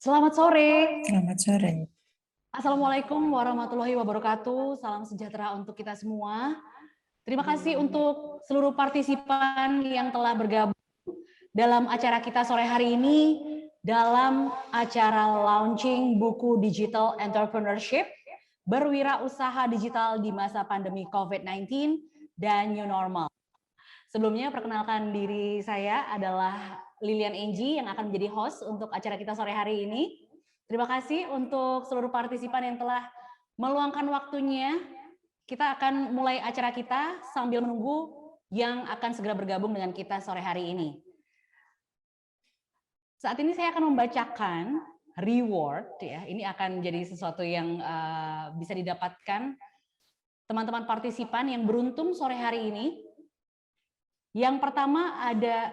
Selamat sore. Selamat sore. Assalamualaikum warahmatullahi wabarakatuh. Salam sejahtera untuk kita semua. Terima kasih untuk seluruh partisipan yang telah bergabung dalam acara kita sore hari ini dalam acara launching buku Digital Entrepreneurship, Berwirausaha Digital di Masa Pandemi COVID-19 dan New Normal. Sebelumnya perkenalkan diri saya adalah Lilian Enji yang akan menjadi host untuk acara kita sore hari ini. Terima kasih untuk seluruh partisipan yang telah meluangkan waktunya. Kita akan mulai acara kita sambil menunggu yang akan segera bergabung dengan kita sore hari ini. Saat ini saya akan membacakan reward, ya. Ini akan jadi sesuatu yang bisa didapatkan teman-teman partisipan yang beruntung sore hari ini. Yang pertama ada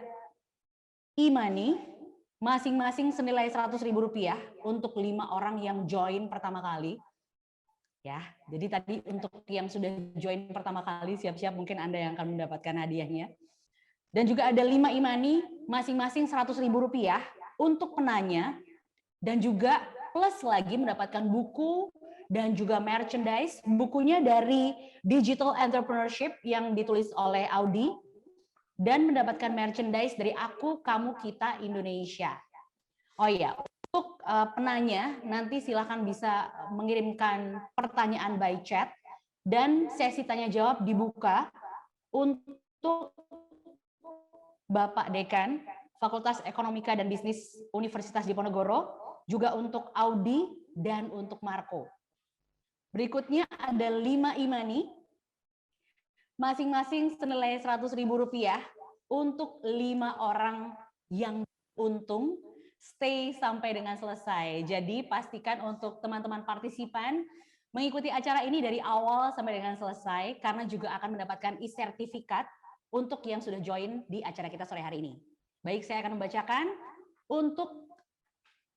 e-money, masing-masing senilai Rp100.000 untuk 5 orang yang join pertama kali. Ya, jadi tadi untuk yang sudah join pertama kali siap-siap mungkin Anda yang akan mendapatkan hadiahnya. Dan juga ada 5 e-money, masing-masing Rp100.000 untuk penanya dan juga plus lagi mendapatkan buku dan juga merchandise. Bukunya dari Digital Entrepreneurship yang ditulis oleh Audi. Dan mendapatkan merchandise dari Aku, Kamu, Kita, Indonesia. Oh iya, untuk penanya nanti silakan bisa mengirimkan pertanyaan by chat dan sesi tanya jawab dibuka untuk Bapak Dekan Fakultas Ekonomika dan Bisnis Universitas Diponegoro, juga untuk Audi dan untuk Marco. Berikutnya ada 5 e-money, masing-masing senilai Rp100.000 untuk 5 orang yang untung stay sampai dengan selesai. Jadi pastikan untuk teman-teman partisipan mengikuti acara ini dari awal sampai dengan selesai karena juga akan mendapatkan e-sertifikat untuk yang sudah join di acara kita sore hari ini. Baik, saya akan membacakan untuk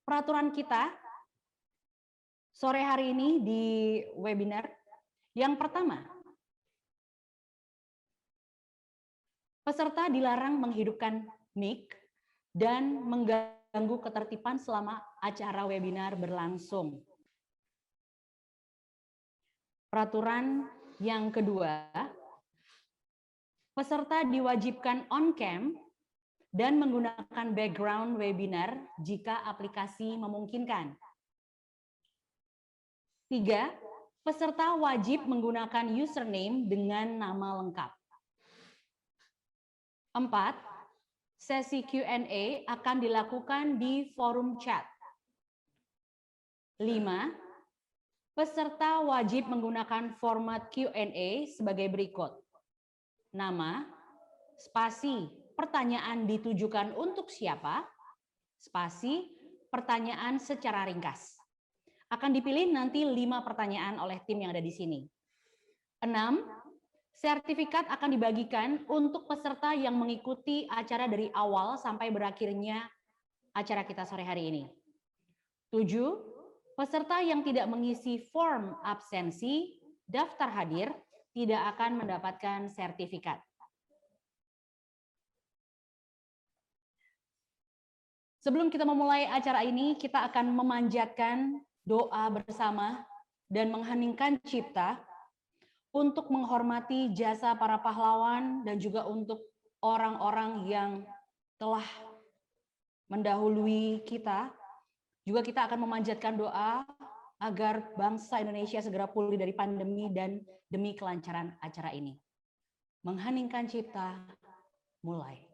peraturan kita sore hari ini di webinar. Yang pertama, peserta dilarang menghidupkan mic dan mengganggu ketertiban selama acara webinar berlangsung. Peraturan yang kedua, peserta diwajibkan on-cam dan menggunakan background webinar jika aplikasi memungkinkan. 3, peserta wajib menggunakan username dengan nama lengkap. 4, sesi Q&A akan dilakukan di forum chat. 5, peserta wajib menggunakan format Q&A sebagai berikut. Nama, spasi, pertanyaan ditujukan untuk siapa, spasi, pertanyaan secara ringkas. Akan dipilih nanti 5 pertanyaan oleh tim yang ada di sini. 6, sertifikat akan dibagikan untuk peserta yang mengikuti acara dari awal sampai berakhirnya acara kita sore hari ini. 7, peserta yang tidak mengisi form absensi, daftar hadir, tidak akan mendapatkan sertifikat. Sebelum kita memulai acara ini, kita akan memanjatkan doa bersama dan mengheningkan cipta untuk menghormati jasa para pahlawan dan juga untuk orang-orang yang telah mendahului kita. Juga kita akan memanjatkan doa agar bangsa Indonesia segera pulih dari pandemi dan demi kelancaran acara ini. Mengheningkan cipta, mulai.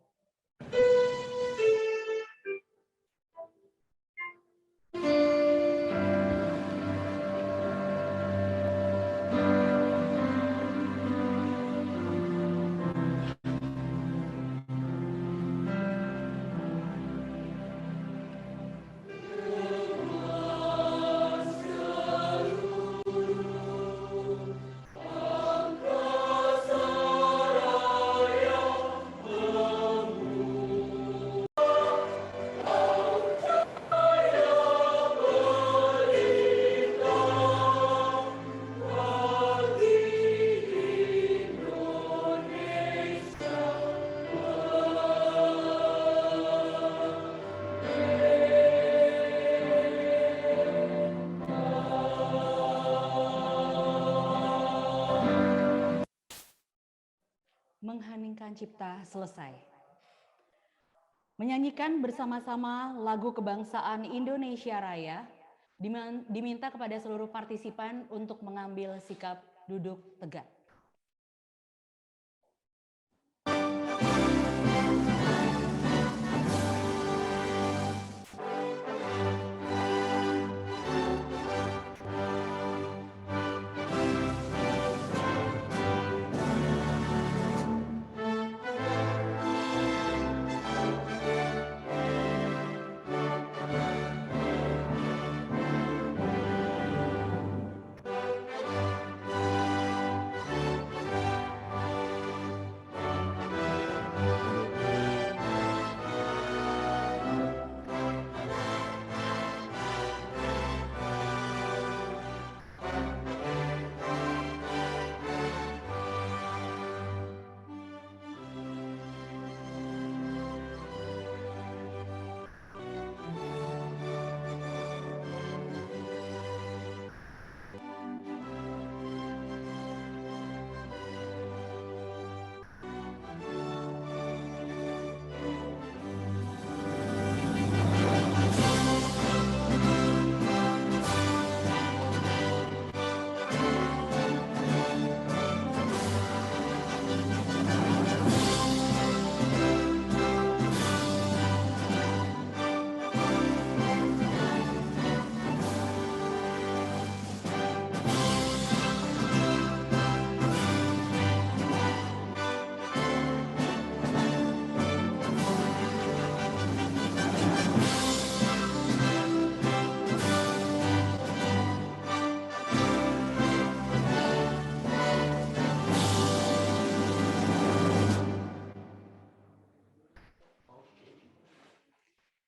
Ciptaan Cipta selesai. Menyanyikan bersama-sama lagu kebangsaan Indonesia Raya, diminta kepada seluruh partisipan untuk mengambil sikap duduk tegak.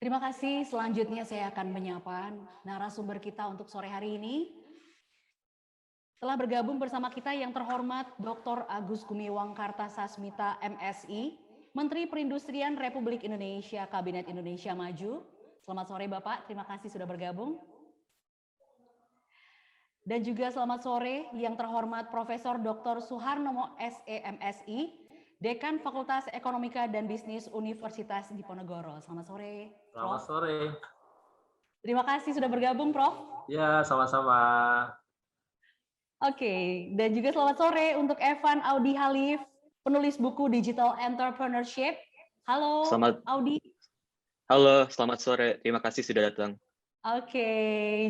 Terima kasih. Selanjutnya saya akan menyapa narasumber kita untuk sore hari ini. Telah bergabung bersama kita yang terhormat Dr. Agus Gumiwang Kartasasmita MSI, Menteri Perindustrian Republik Indonesia, Kabinet Indonesia Maju. Selamat sore Bapak, terima kasih sudah bergabung. Dan juga selamat sore yang terhormat Profesor Dr. Suharnomo SEMSI, Dekan Fakultas Ekonomika dan Bisnis Universitas Diponegoro. Selamat sore, Prof. Selamat sore. Terima kasih sudah bergabung, Prof. Ya, sama-sama. Oke, dan juga selamat sore untuk Evan Audi Halif, penulis buku Digital Entrepreneurship. Halo, Audi. Halo, selamat sore. Terima kasih sudah datang. Oke,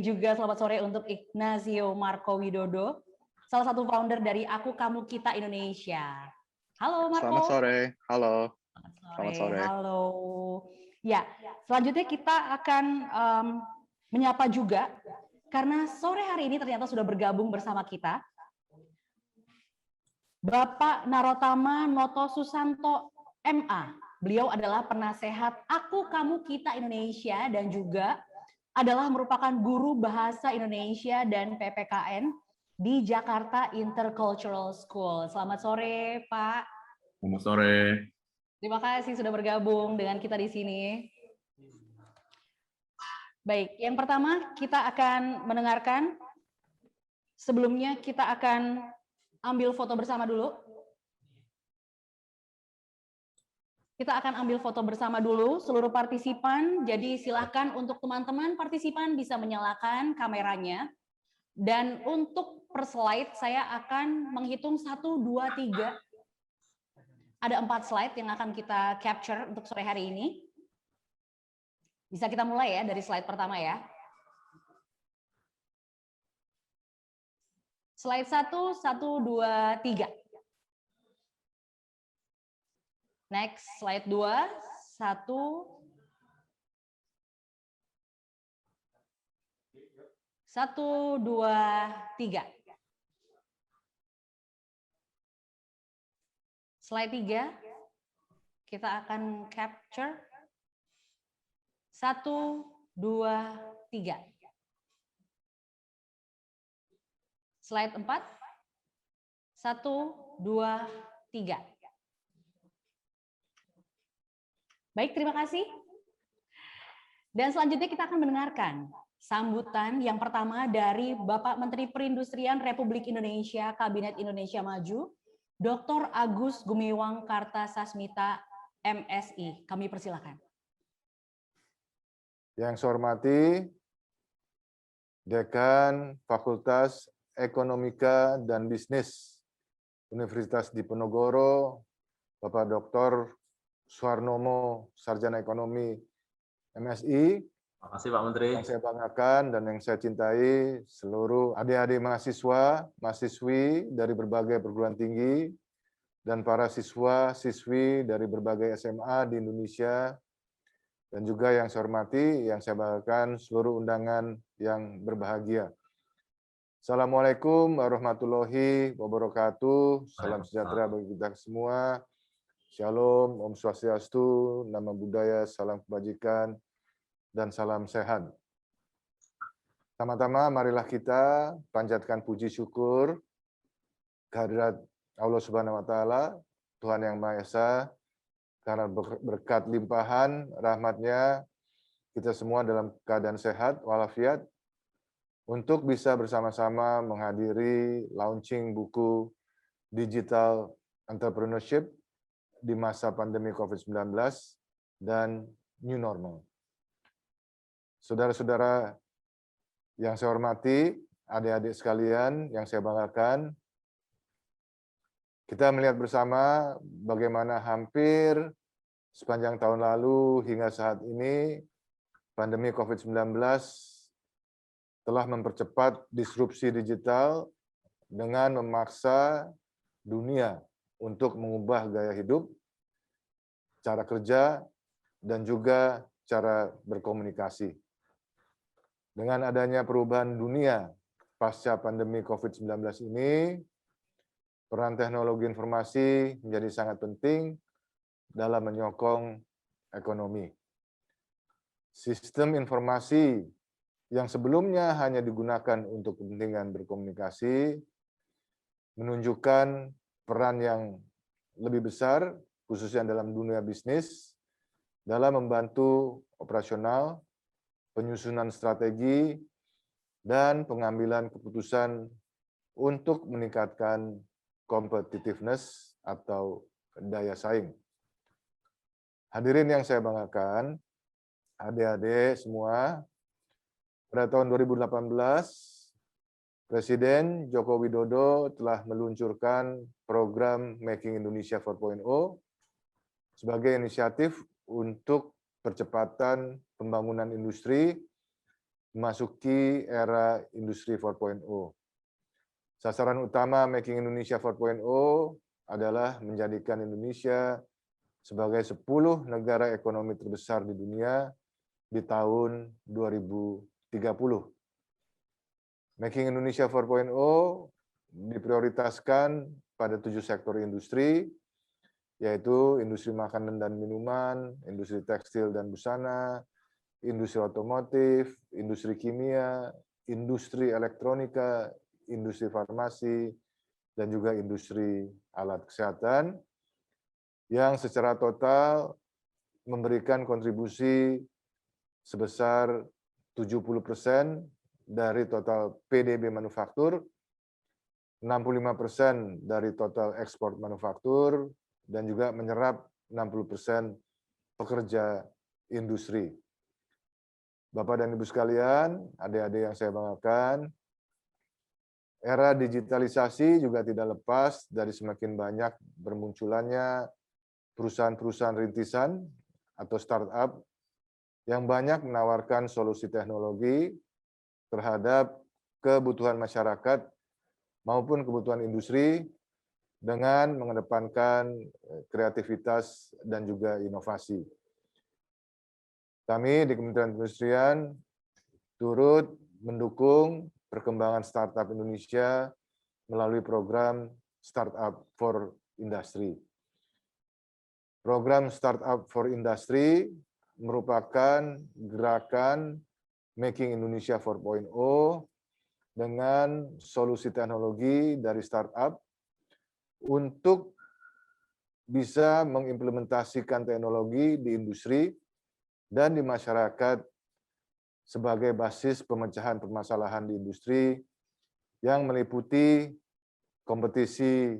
juga selamat sore untuk Ignacio Marco Widodo, salah satu founder dari Aku Kamu Kita Indonesia. Halo Marco. Selamat sore. Halo. Selamat sore. Halo. Ya, selanjutnya kita akan menyapa juga karena sore hari ini ternyata sudah bergabung bersama kita Bapak Narotama Noto Susanto MA. Beliau adalah penasehat Aku Kamu Kita Indonesia dan juga adalah merupakan guru bahasa Indonesia dan PPKN di Jakarta Intercultural School. Selamat sore, Pak. Selamat sore. Terima kasih sudah bergabung dengan kita di sini. Baik, yang pertama kita akan mendengarkan. Sebelumnya kita akan ambil foto bersama dulu. Kita akan ambil foto bersama dulu seluruh partisipan. Jadi silakan untuk teman-teman partisipan bisa menyalakan kameranya. Dan untuk per slide saya akan menghitung 1, 2, 3. Ada 4 slide yang akan kita capture untuk sore hari ini. Bisa kita mulai ya dari slide pertama ya. Slide 1, 1, 2, 3. Next, slide 2, 1, 2, 3. Slide 3, kita akan capture 1, 2, 3. Slide 4, 1, 2, 3. Baik, terima kasih. Dan selanjutnya kita akan mendengarkan sambutan yang pertama dari Bapak Menteri Perindustrian Republik Indonesia, Kabinet Indonesia Maju, Dr. Agus Gumiwang Kartasasmita, MSI. Kami persilakan. Yang saya hormati Dekan Fakultas Ekonomika dan Bisnis Universitas Diponegoro, Bapak Dr. Suharnomo, Sarjana Ekonomi MSI. Terima kasih Pak Menteri. Yang saya banggakan dan yang saya cintai seluruh adik-adik mahasiswa, mahasiswi dari berbagai perguruan tinggi, dan para siswa-siswi dari berbagai SMA di Indonesia, dan juga yang saya hormati, yang saya banggakan seluruh undangan yang berbahagia. Assalamualaikum warahmatullahi wabarakatuh. Salam sejahtera bagi kita semua. Shalom, Om Swastiastu, Namo Buddhaya, salam kebajikan, dan salam sehat. Sama-sama marilah kita panjatkan puji syukur kehadirat Allah Subhanahu wa Ta'ala, Tuhan Yang Maha Esa, karena berkat limpahan rahmat-Nya kita semua dalam keadaan sehat walafiat untuk bisa bersama-sama menghadiri launching buku Digital Entrepreneurship di masa pandemi COVID-19 dan New Normal. Saudara-saudara yang saya hormati, adik-adik sekalian yang saya banggakan, kita melihat bersama bagaimana hampir sepanjang tahun lalu hingga saat ini pandemi COVID-19 telah mempercepat disrupsi digital dengan memaksa dunia untuk mengubah gaya hidup, cara kerja, dan juga cara berkomunikasi. Dengan adanya perubahan dunia pasca pandemi COVID-19 ini, peran teknologi informasi menjadi sangat penting dalam menyokong ekonomi. Sistem informasi yang sebelumnya hanya digunakan untuk kepentingan berkomunikasi menunjukkan peran yang lebih besar, khususnya dalam dunia bisnis, dalam membantu operasional, penyusunan strategi, dan pengambilan keputusan untuk meningkatkan competitiveness atau daya saing. Hadirin yang saya banggakan, adik-adik semua, pada tahun 2018, Presiden Joko Widodo telah meluncurkan program Making Indonesia 4.0 sebagai inisiatif untuk percepatan pembangunan industri memasuki era industri 4.0. Sasaran utama Making Indonesia 4.0 adalah menjadikan Indonesia sebagai 10 negara ekonomi terbesar di dunia di tahun 2030. Making Indonesia 4.0 diprioritaskan pada 7 sektor industri, yaitu industri makanan dan minuman, industri tekstil dan busana, industri otomotif, industri kimia, industri elektronika, industri farmasi, dan juga industri alat kesehatan, yang secara total memberikan kontribusi sebesar 70% dari total PDB manufaktur, 65% dari total ekspor manufaktur, dan juga menyerap 60% pekerja industri. Bapak dan Ibu sekalian, adik-adik yang saya banggakan, era digitalisasi juga tidak lepas dari semakin banyak bermunculannya perusahaan-perusahaan rintisan atau startup yang banyak menawarkan solusi teknologi terhadap kebutuhan masyarakat maupun kebutuhan industri dengan mengedepankan kreativitas dan juga inovasi. Kami di Kementerian Perindustrian turut mendukung perkembangan startup Indonesia melalui program Startup for Industry. Program Startup for Industry merupakan gerakan Making Indonesia 4.0 dengan solusi teknologi dari startup untuk bisa mengimplementasikan teknologi di industri dan di masyarakat sebagai basis pemecahan permasalahan di industri yang meliputi kompetisi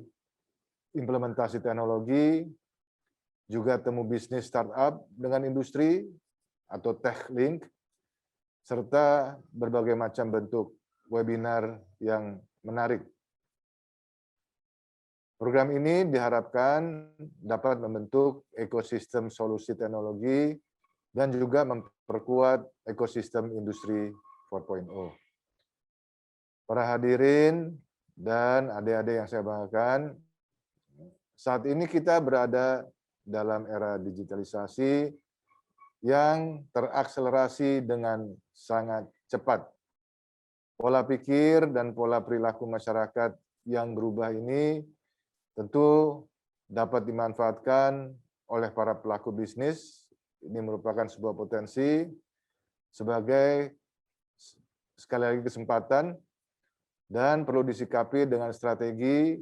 implementasi teknologi, juga temu bisnis startup dengan industri atau tech link, serta berbagai macam bentuk webinar yang menarik. Program ini diharapkan dapat membentuk ekosistem solusi teknologi dan juga memperkuat ekosistem industri 4.0. Para hadirin dan adik-adik yang saya banggakan, saat ini kita berada dalam era digitalisasi yang terakselerasi dengan sangat cepat. Pola pikir dan pola perilaku masyarakat yang berubah ini tentu dapat dimanfaatkan oleh para pelaku bisnis. Ini merupakan sebuah potensi sebagai sekali lagi kesempatan dan perlu disikapi dengan strategi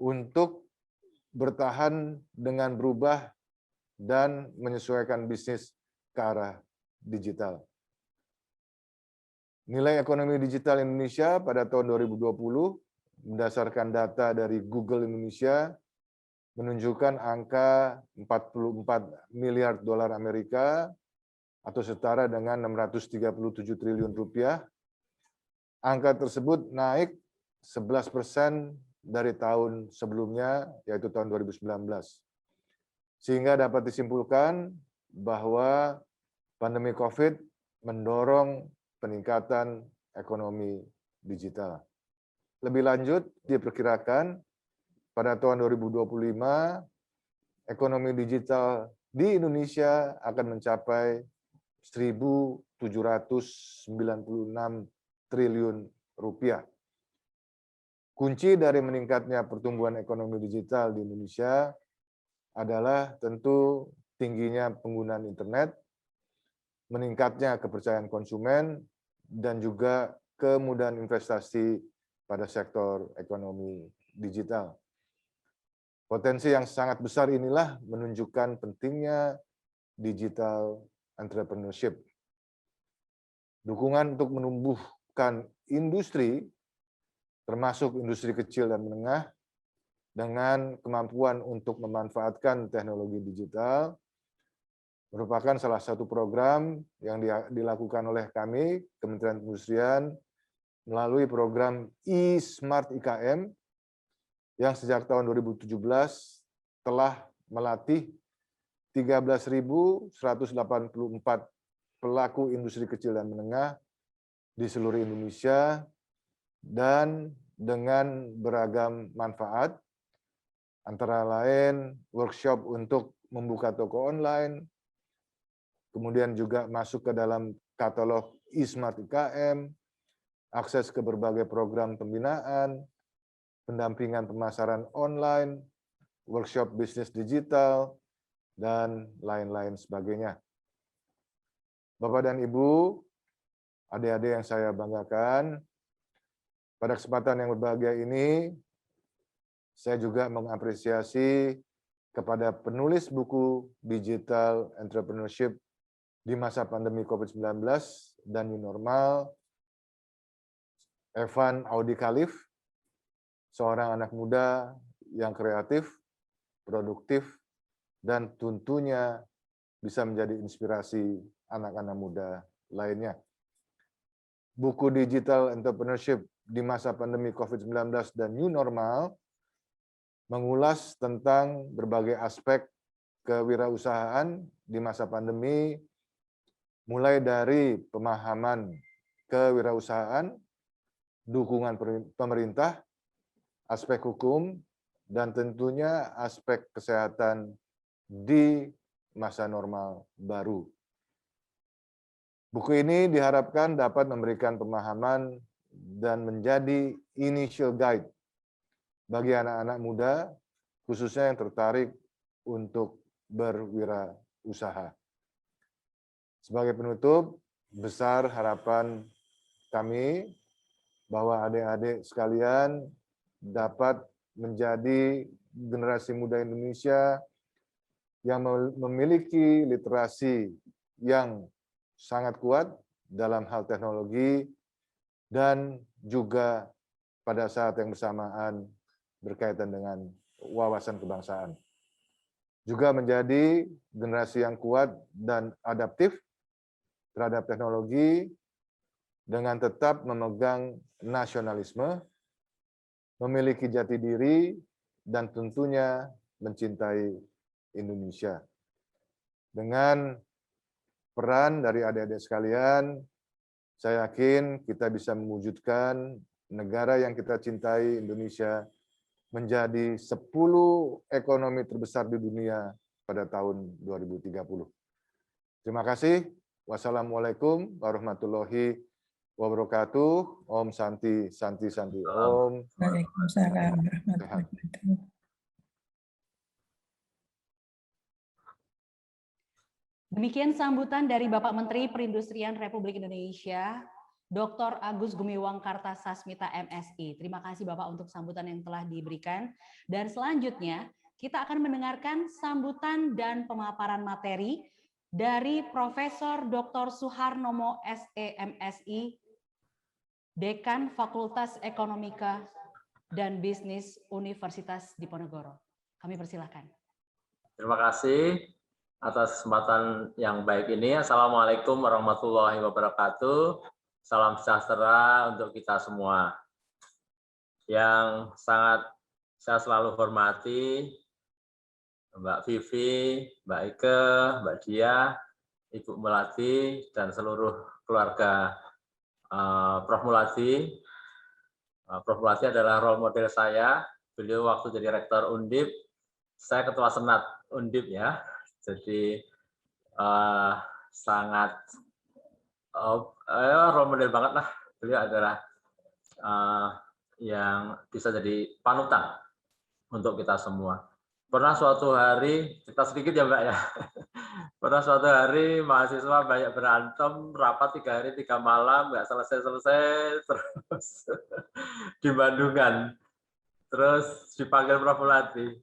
untuk bertahan dengan berubah dan menyesuaikan bisnis ke arah digital. Nilai ekonomi digital Indonesia pada tahun 2020 berdasarkan data dari Google Indonesia menunjukkan angka 44 miliar dolar Amerika atau setara dengan 637 triliun rupiah. Angka tersebut naik 11% dari tahun sebelumnya, yaitu tahun 2019. Sehingga dapat disimpulkan bahwa pandemi COVID mendorong peningkatan ekonomi digital. Lebih lanjut, diperkirakan pada tahun 2025, ekonomi digital di Indonesia akan mencapai 1.796 triliun rupiah. Kunci dari meningkatnya pertumbuhan ekonomi digital di Indonesia adalah tentu tingginya penggunaan internet, meningkatnya kepercayaan konsumen, dan juga kemudahan investasi pada sektor ekonomi digital. Potensi yang sangat besar inilah menunjukkan pentingnya digital entrepreneurship. Dukungan untuk menumbuhkan industri, termasuk industri kecil dan menengah, dengan kemampuan untuk memanfaatkan teknologi digital, merupakan salah satu program yang dilakukan oleh kami, Kementerian Perindustrian, melalui program e-Smart IKM, yang sejak tahun 2017 telah melatih 13.184 pelaku industri kecil dan menengah di seluruh Indonesia, dan dengan beragam manfaat, antara lain workshop untuk membuka toko online, kemudian juga masuk ke dalam katalog e-Smart IKM, akses ke berbagai program pembinaan, pendampingan pemasaran online, workshop bisnis digital, dan lain-lain sebagainya. Bapak dan Ibu, adik-adik yang saya banggakan, pada kesempatan yang berbahagia ini, saya juga mengapresiasi kepada penulis buku Digital Entrepreneurship di masa pandemi COVID-19 dan New Normal, Evan Audi Khalif, seorang anak muda yang kreatif, produktif, dan tentunya bisa menjadi inspirasi anak-anak muda lainnya. Buku Digital Entrepreneurship di masa pandemi COVID-19 dan New Normal mengulas tentang berbagai aspek kewirausahaan di masa pandemi, mulai dari pemahaman kewirausahaan, dukungan pemerintah, aspek hukum, dan tentunya aspek kesehatan di masa normal baru. Buku ini diharapkan dapat memberikan pemahaman dan menjadi initial guide bagi anak-anak muda, khususnya yang tertarik untuk berwirausaha. Sebagai penutup, besar harapan kami bahwa adik-adik sekalian dapat menjadi generasi muda Indonesia yang memiliki literasi yang sangat kuat dalam hal teknologi dan juga pada saat yang bersamaan berkaitan dengan wawasan kebangsaan. Juga menjadi generasi yang kuat dan adaptif terhadap teknologi dengan tetap memegang nasionalisme, memiliki jati diri, dan tentunya mencintai Indonesia. Dengan peran dari adik-adik sekalian, saya yakin kita bisa mewujudkan negara yang kita cintai, Indonesia, menjadi 10 ekonomi terbesar di dunia pada tahun 2030. Terima kasih. Wassalamualaikum warahmatullahi wabarakatuh. Om Santi, Santi, Santi. Om. Waalaikumsalam warahmatullahi wabarakatuh. Demikian sambutan dari Bapak Menteri Perindustrian Republik Indonesia, Dr. Agus Gumiwang Kartasasmita MSI. Terima kasih Bapak untuk sambutan yang telah diberikan. Dan selanjutnya kita akan mendengarkan sambutan dan pemaparan materi dari Profesor Dr. Suharnomo SEMSI, Dekan Fakultas Ekonomika dan Bisnis Universitas Diponegoro. Kami persilahkan. Terima kasih atas kesempatan yang baik ini. Assalamualaikum warahmatullahi wabarakatuh. Salam sejahtera untuk kita semua. Yang sangat saya selalu hormati, Mbak Vivi, Mbak Ike, Mbak Dia, Ibu Melati, dan seluruh keluarga Prof. Muladi. Prof. Muladi adalah role model saya. Beliau waktu jadi rektor Undip, saya ketua senat Undip ya. Jadi sangat role model banget lah. Beliau adalah yang bisa jadi panutan untuk kita semua. Pernah suatu hari, kita sedikit ya Mbak ya, pernah suatu hari mahasiswa banyak berantem, rapat 3 hari 3 malam, nggak selesai-selesai, terus di Bandungan. Terus dipanggil Prof. Muladi.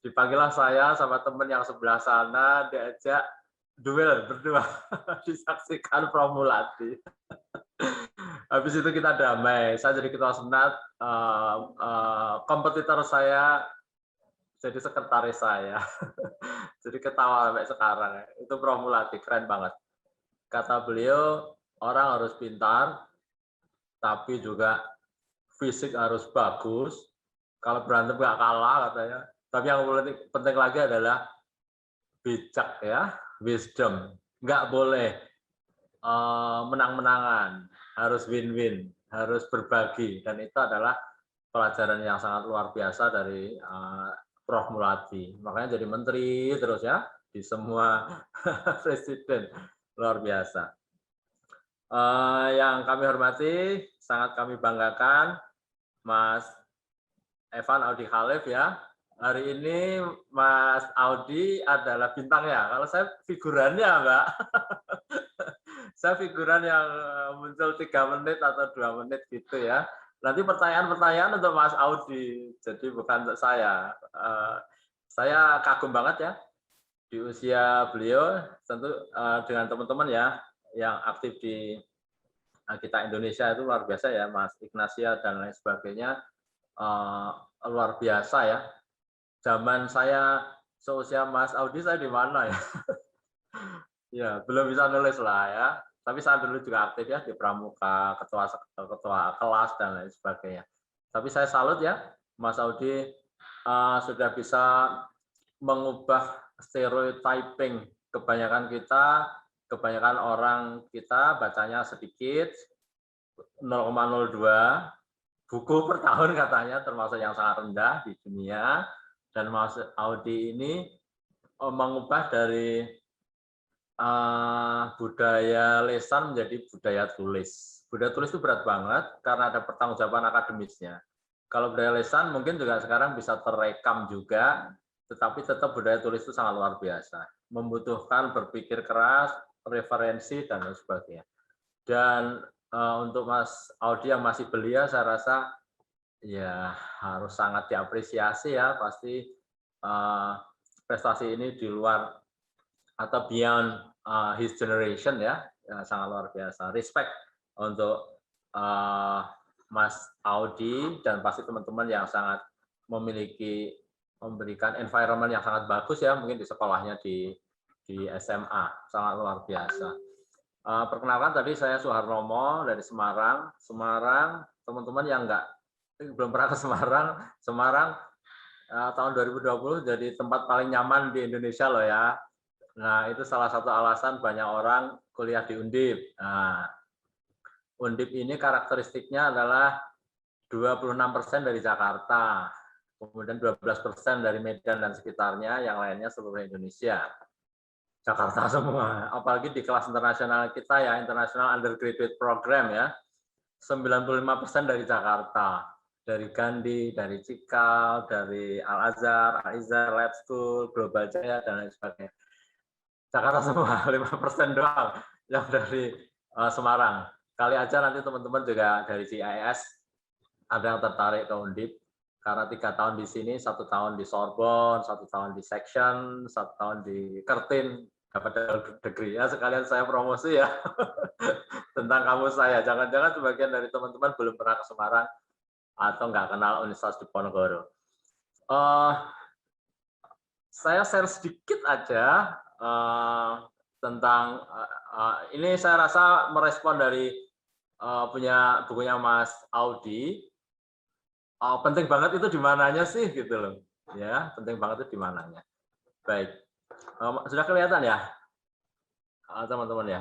Dipanggillah saya sama teman yang sebelah sana, diajak duel berdua, disaksikan Prof. Muladi. Habis itu kita damai. Saya jadi ketua senat, kompetitor saya jadi sekretaris saya. Jadi ketawa sampai sekarang. Itu Prof. Muladi, keren banget. Kata beliau, orang harus pintar, tapi juga fisik harus bagus. Kalau berantem nggak kalah katanya. Tapi yang penting lagi adalah bijak ya, wisdom. Nggak boleh menang-menangan, harus win-win, harus berbagi. Dan itu adalah pelajaran yang sangat luar biasa dari Prof. Muladi. Makanya jadi menteri terus ya, di semua presiden. Luar biasa. Yang kami hormati, sangat kami banggakan, Mas Evan Audi Khalif ya. Hari ini Mas Audi adalah bintangnya. Kalau saya figurannya, Mbak. Saya figuran yang muncul 3 menit atau 2 menit gitu ya. Nanti pertanyaan-pertanyaan untuk Mas Audi, jadi bukan untuk saya. Saya kagum banget ya di usia beliau, tentu dengan teman-teman ya yang aktif di kita Indonesia itu luar biasa ya, Mas Ignacia dan lain sebagainya, luar biasa ya. Zaman saya seusia Mas Audi, saya di mana ya? Ya, belum bisa nulis lah ya. Tapi saya dulu juga aktif ya di Pramuka, ketua kelas dan lain sebagainya. Tapi saya salut ya, Mas Audi sudah bisa mengubah stereotyping kebanyakan orang kita bacanya sedikit, 0,02 buku per tahun katanya, termasuk yang sangat rendah di dunia. Dan Mas Audi ini mengubah dari budaya lisan menjadi budaya tulis. Budaya tulis itu berat banget karena ada pertanggungjawaban akademisnya. Kalau budaya lisan mungkin juga sekarang bisa terekam juga, tetapi tetap budaya tulis itu sangat luar biasa. Membutuhkan berpikir keras, referensi, dan lain sebagainya. Dan untuk Mas Audi yang masih belia, saya rasa ya harus sangat diapresiasi ya, pasti prestasi ini di luar atau beyond his generation ya, sangat luar biasa. Respect untuk Mas Audi dan pasti teman-teman yang sangat memberikan environment yang sangat bagus ya, mungkin di sekolahnya di SMA, sangat luar biasa. Perkenalkan, tadi saya Suharnomo dari Semarang. Semarang, teman-teman yang belum pernah ke Semarang tahun 2020 jadi tempat paling nyaman di Indonesia loh ya. Nah, itu salah satu alasan banyak orang kuliah di Undip. Nah, Undip ini karakteristiknya adalah 26% dari Jakarta, kemudian 12% dari Medan dan sekitarnya, yang lainnya seluruh Indonesia. Jakarta semua, apalagi di kelas internasional kita ya, International Undergraduate Program ya, 95% dari Jakarta, dari Gandhi, dari Cikal, dari Al-Azhar, Al-Izhar, Lab School, Global Jaya, dan lain sebagainya. Jakarta semua, 5% doang yang dari Semarang. Kali aja nanti teman-teman juga dari CIS ada yang tertarik ke Undip, karena 3 tahun di sini, 1 tahun di Sorbonne, 1 tahun di Section, 1 tahun di Curtin, dapat degree ya. Sekalian saya promosi ya tentang kampus saya. Jangan-jangan sebagian dari teman-teman belum pernah ke Semarang atau nggak kenal Universitas Diponegoro. Saya share sedikit aja tentang ini. Saya rasa merespon dari punya bukunya Mas Audi. Penting banget itu di mananya sih gitu loh ya, penting banget itu di mananya. Baik, sudah kelihatan ya teman-teman ya?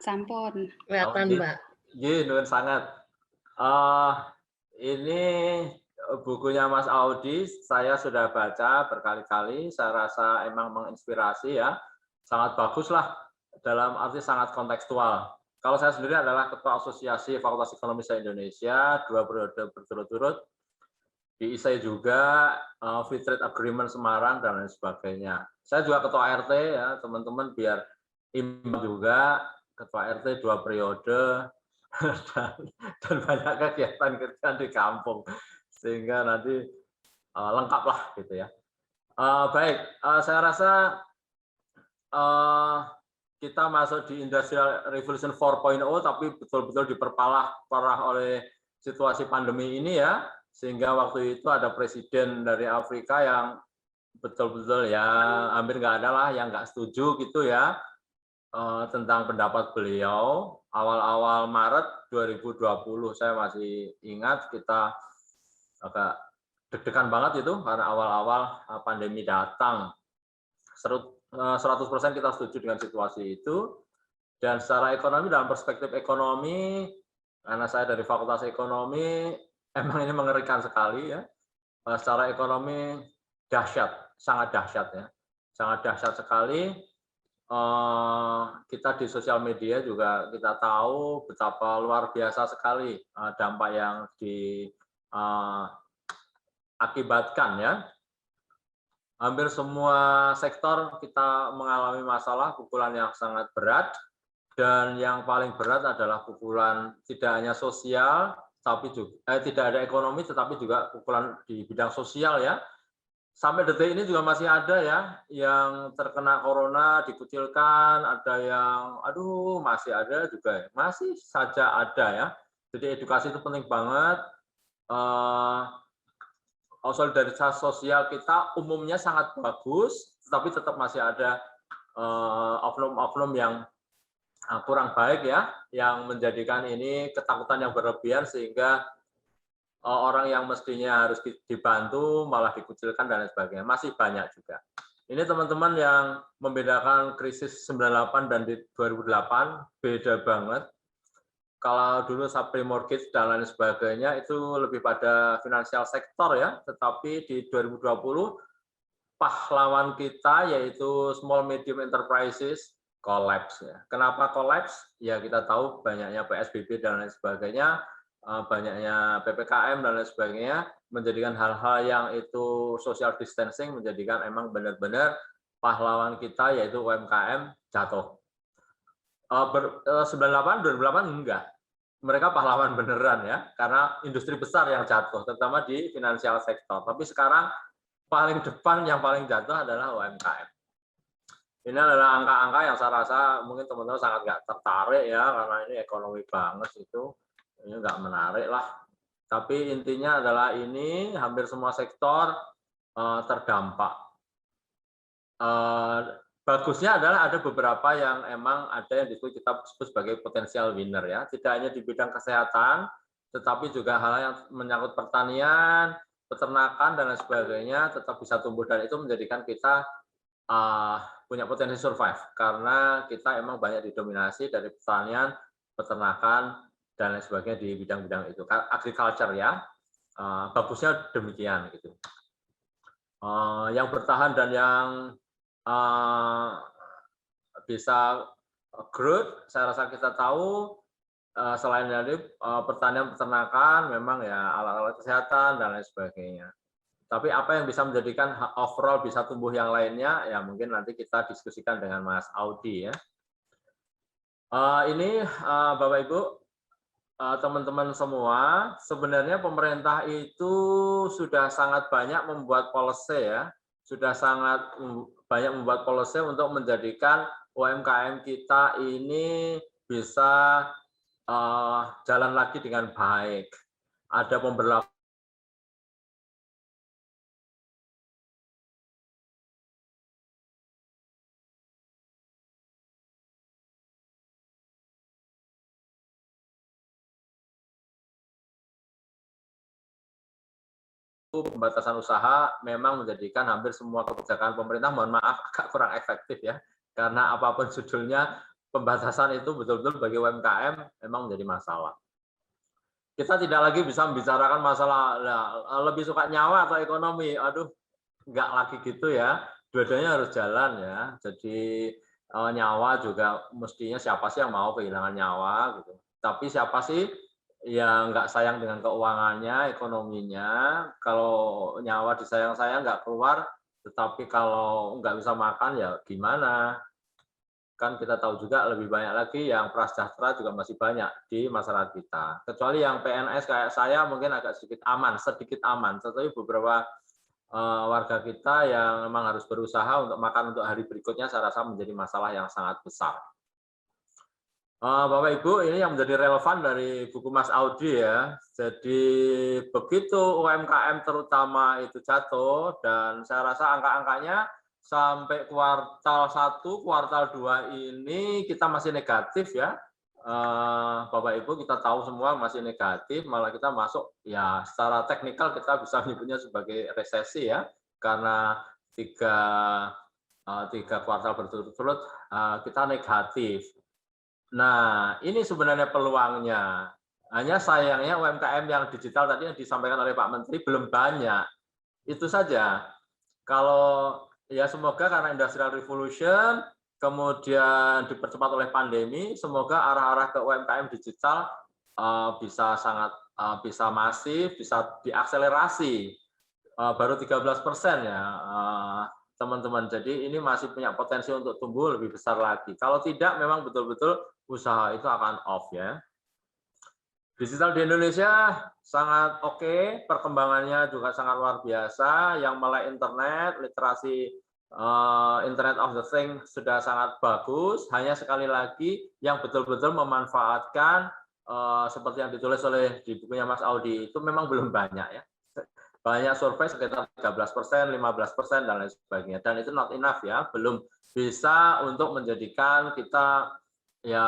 Sampun kelihatan Mbak. Iya, nuwun sangat. Ini bukunya Mas Audi, saya sudah baca berkali-kali. Saya rasa emang menginspirasi ya, sangat bagus lah, dalam arti sangat kontekstual. Kalau saya sendiri adalah Ketua Asosiasi Fakultas Ekonomi se-Indonesia, 2 periode berturut-turut. Di ISEI juga, Free Trade Agreement Semarang, dan lain sebagainya. Saya juga Ketua RT ya, teman-teman, biar imbang juga, Ketua RT 2 periode, dan banyak kegiatan-kegiatan di kampung. Sehingga nanti lengkap lah gitu ya. Baik, saya rasa kita masuk di Industrial Revolution 4.0, tapi betul-betul diperparah oleh situasi pandemi ini ya, sehingga waktu itu ada presiden dari Afrika yang betul-betul ya hampir nggak ada lah yang nggak setuju gitu ya tentang pendapat beliau. Awal-awal Maret 2020 saya masih ingat, kita agak deg-degan banget itu karena awal-awal pandemi datang. 100% kita setuju dengan situasi itu. Dan secara ekonomi, dalam perspektif ekonomi, karena saya dari Fakultas Ekonomi, emang ini mengerikan sekali ya. Secara ekonomi dahsyat, sangat dahsyat ya, sangat dahsyat sekali. Kita di sosial media juga kita tahu betapa luar biasa sekali dampak yang diakibatkan ya. Hampir semua sektor kita mengalami masalah, pukulan yang sangat berat, dan yang paling berat adalah pukulan tidak hanya sosial, tapi juga tidak ada ekonomi, tetapi juga pukulan di bidang sosial ya. Sampai detik ini juga masih ada ya yang terkena corona dikucilkan, ada yang masih ada juga ya, masih saja ada ya. Jadi edukasi itu penting banget. Solidaritas sosial kita umumnya sangat bagus, tapi tetap masih ada oknum-oknum yang kurang baik ya, yang menjadikan ini ketakutan yang berlebihan sehingga orang yang mestinya harus dibantu malah dikucilkan dan lain sebagainya. Masih banyak juga. Ini teman-teman yang membedakan krisis 98 dan di 2008 beda banget. Kalau dulu subprime mortgage dan lain sebagainya itu lebih pada finansial sektor ya, tetapi di 2020 pahlawan kita yaitu small medium enterprises collapse ya. Kenapa collapse? Ya kita tahu banyaknya PSBB dan lain sebagainya, banyaknya PPKM dan lain sebagainya, menjadikan hal-hal yang itu social distancing, menjadikan emang benar-benar pahlawan kita yaitu UMKM jatuh. 98, 2008 enggak. Mereka pahlawan beneran ya, karena industri besar yang jatuh, terutama di finansial sektor. Tapi sekarang paling depan yang paling jatuh adalah UMKM. Ini adalah angka-angka yang saya rasa mungkin teman-teman sangat nggak tertarik ya, karena ini ekonomi banget itu. Ini nggak menarik lah. Tapi intinya adalah ini hampir semua sektor terdampak. Bagusnya adalah ada beberapa yang emang ada yang disebut kita sebut sebagai potensial winner ya. Tidak hanya di bidang kesehatan, tetapi juga hal yang menyangkut pertanian, peternakan dan lain sebagainya tetap bisa tumbuh, dan itu menjadikan kita punya potensi survive karena kita emang banyak didominasi dari pertanian, peternakan dan lain sebagainya di bidang-bidang itu. Agriculture ya, bagusnya demikian gitu. Yang bertahan dan yang bisa growth, saya rasa kita tahu selain dari pertanian, peternakan, memang ya alat-alat kesehatan dan lain sebagainya. Tapi apa yang bisa menjadikan overall bisa tumbuh yang lainnya, ya mungkin nanti kita diskusikan dengan Mas Audi ya. Ini Bapak Ibu, teman-teman semua, sebenarnya pemerintah itu sudah sangat banyak membuat policy ya, sudah sangat banyak membuat policy untuk menjadikan UMKM kita ini bisa jalan lagi dengan baik. Ada pemberlakuan pembatasan usaha memang menjadikan hampir semua kebijakan pemerintah, mohon maaf, agak kurang efektif ya, karena apapun judulnya pembatasan itu betul-betul bagi UMKM memang menjadi masalah. Kita tidak lagi bisa membicarakan masalah lebih suka nyawa atau ekonomi, aduh nggak lagi gitu ya, dua-duanya harus jalan ya. Jadi nyawa juga mestinya siapa sih yang mau kehilangan nyawa gitu, tapi siapa sih yang nggak sayang dengan keuangannya, ekonominya. Kalau nyawa disayang-sayang nggak keluar, tetapi kalau nggak bisa makan ya gimana? Kan kita tahu juga lebih banyak lagi yang prasejahtera juga masih banyak di masyarakat kita. Kecuali yang PNS kayak saya mungkin agak sedikit aman, tetapi beberapa warga kita yang memang harus berusaha untuk makan untuk hari berikutnya, saya rasa menjadi masalah yang sangat besar. Bapak Ibu, ini yang menjadi relevan dari buku Mas Audi ya. Jadi begitu UMKM terutama itu jatuh, dan saya rasa angka-angkanya sampai kuartal 1, kuartal 2 ini kita masih negatif ya. Bapak Ibu, kita tahu semua masih negatif, malah kita masuk ya secara teknikal kita bisa menyebutnya sebagai resesi ya, karena tiga kuartal berturut-turut kita negatif. Nah, ini sebenarnya peluangnya. Hanya sayangnya UMKM yang digital tadi yang disampaikan oleh Pak Menteri belum banyak. Itu saja. Kalau ya semoga karena Industrial Revolution, kemudian dipercepat oleh pandemi, semoga arah-arah ke UMKM digital bisa sangat bisa masif, bisa diakselerasi. Baru 13% ya. Teman-teman, jadi ini masih punya potensi untuk tumbuh lebih besar lagi. Kalau tidak, memang betul-betul usaha itu akan off ya. Digital di Indonesia sangat oke, perkembangannya juga sangat luar biasa. Yang melek internet, literasi Internet of the Things sudah sangat bagus. Hanya sekali lagi yang betul-betul memanfaatkan seperti yang ditulis oleh di bukunya Mas Audi itu memang belum banyak ya. Banyak survei sekitar 13%, 15%, dan lain sebagainya. Dan itu not enough ya, belum bisa untuk menjadikan kita ya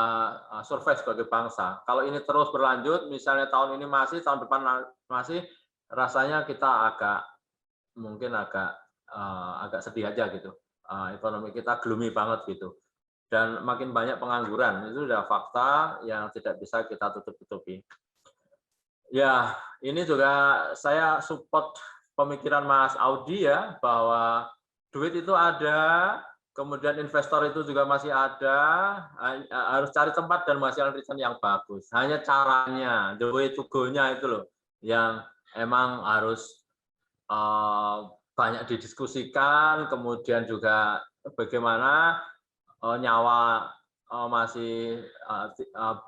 survei sebagai bangsa. Kalau ini terus berlanjut, misalnya tahun ini masih, tahun depan masih, rasanya kita mungkin agak sedih aja gitu. Ekonomi kita gloomy banget gitu. Dan makin banyak pengangguran, itu sudah fakta yang tidak bisa kita tutup-tutupi. Ya, ini juga saya support pemikiran Mas Audi ya, bahwa duit itu ada, kemudian investor itu juga masih ada, harus cari tempat dan menghasilkan return yang bagus. Hanya caranya, the way to go-nya itu loh, yang emang harus banyak didiskusikan, kemudian juga bagaimana nyawa masih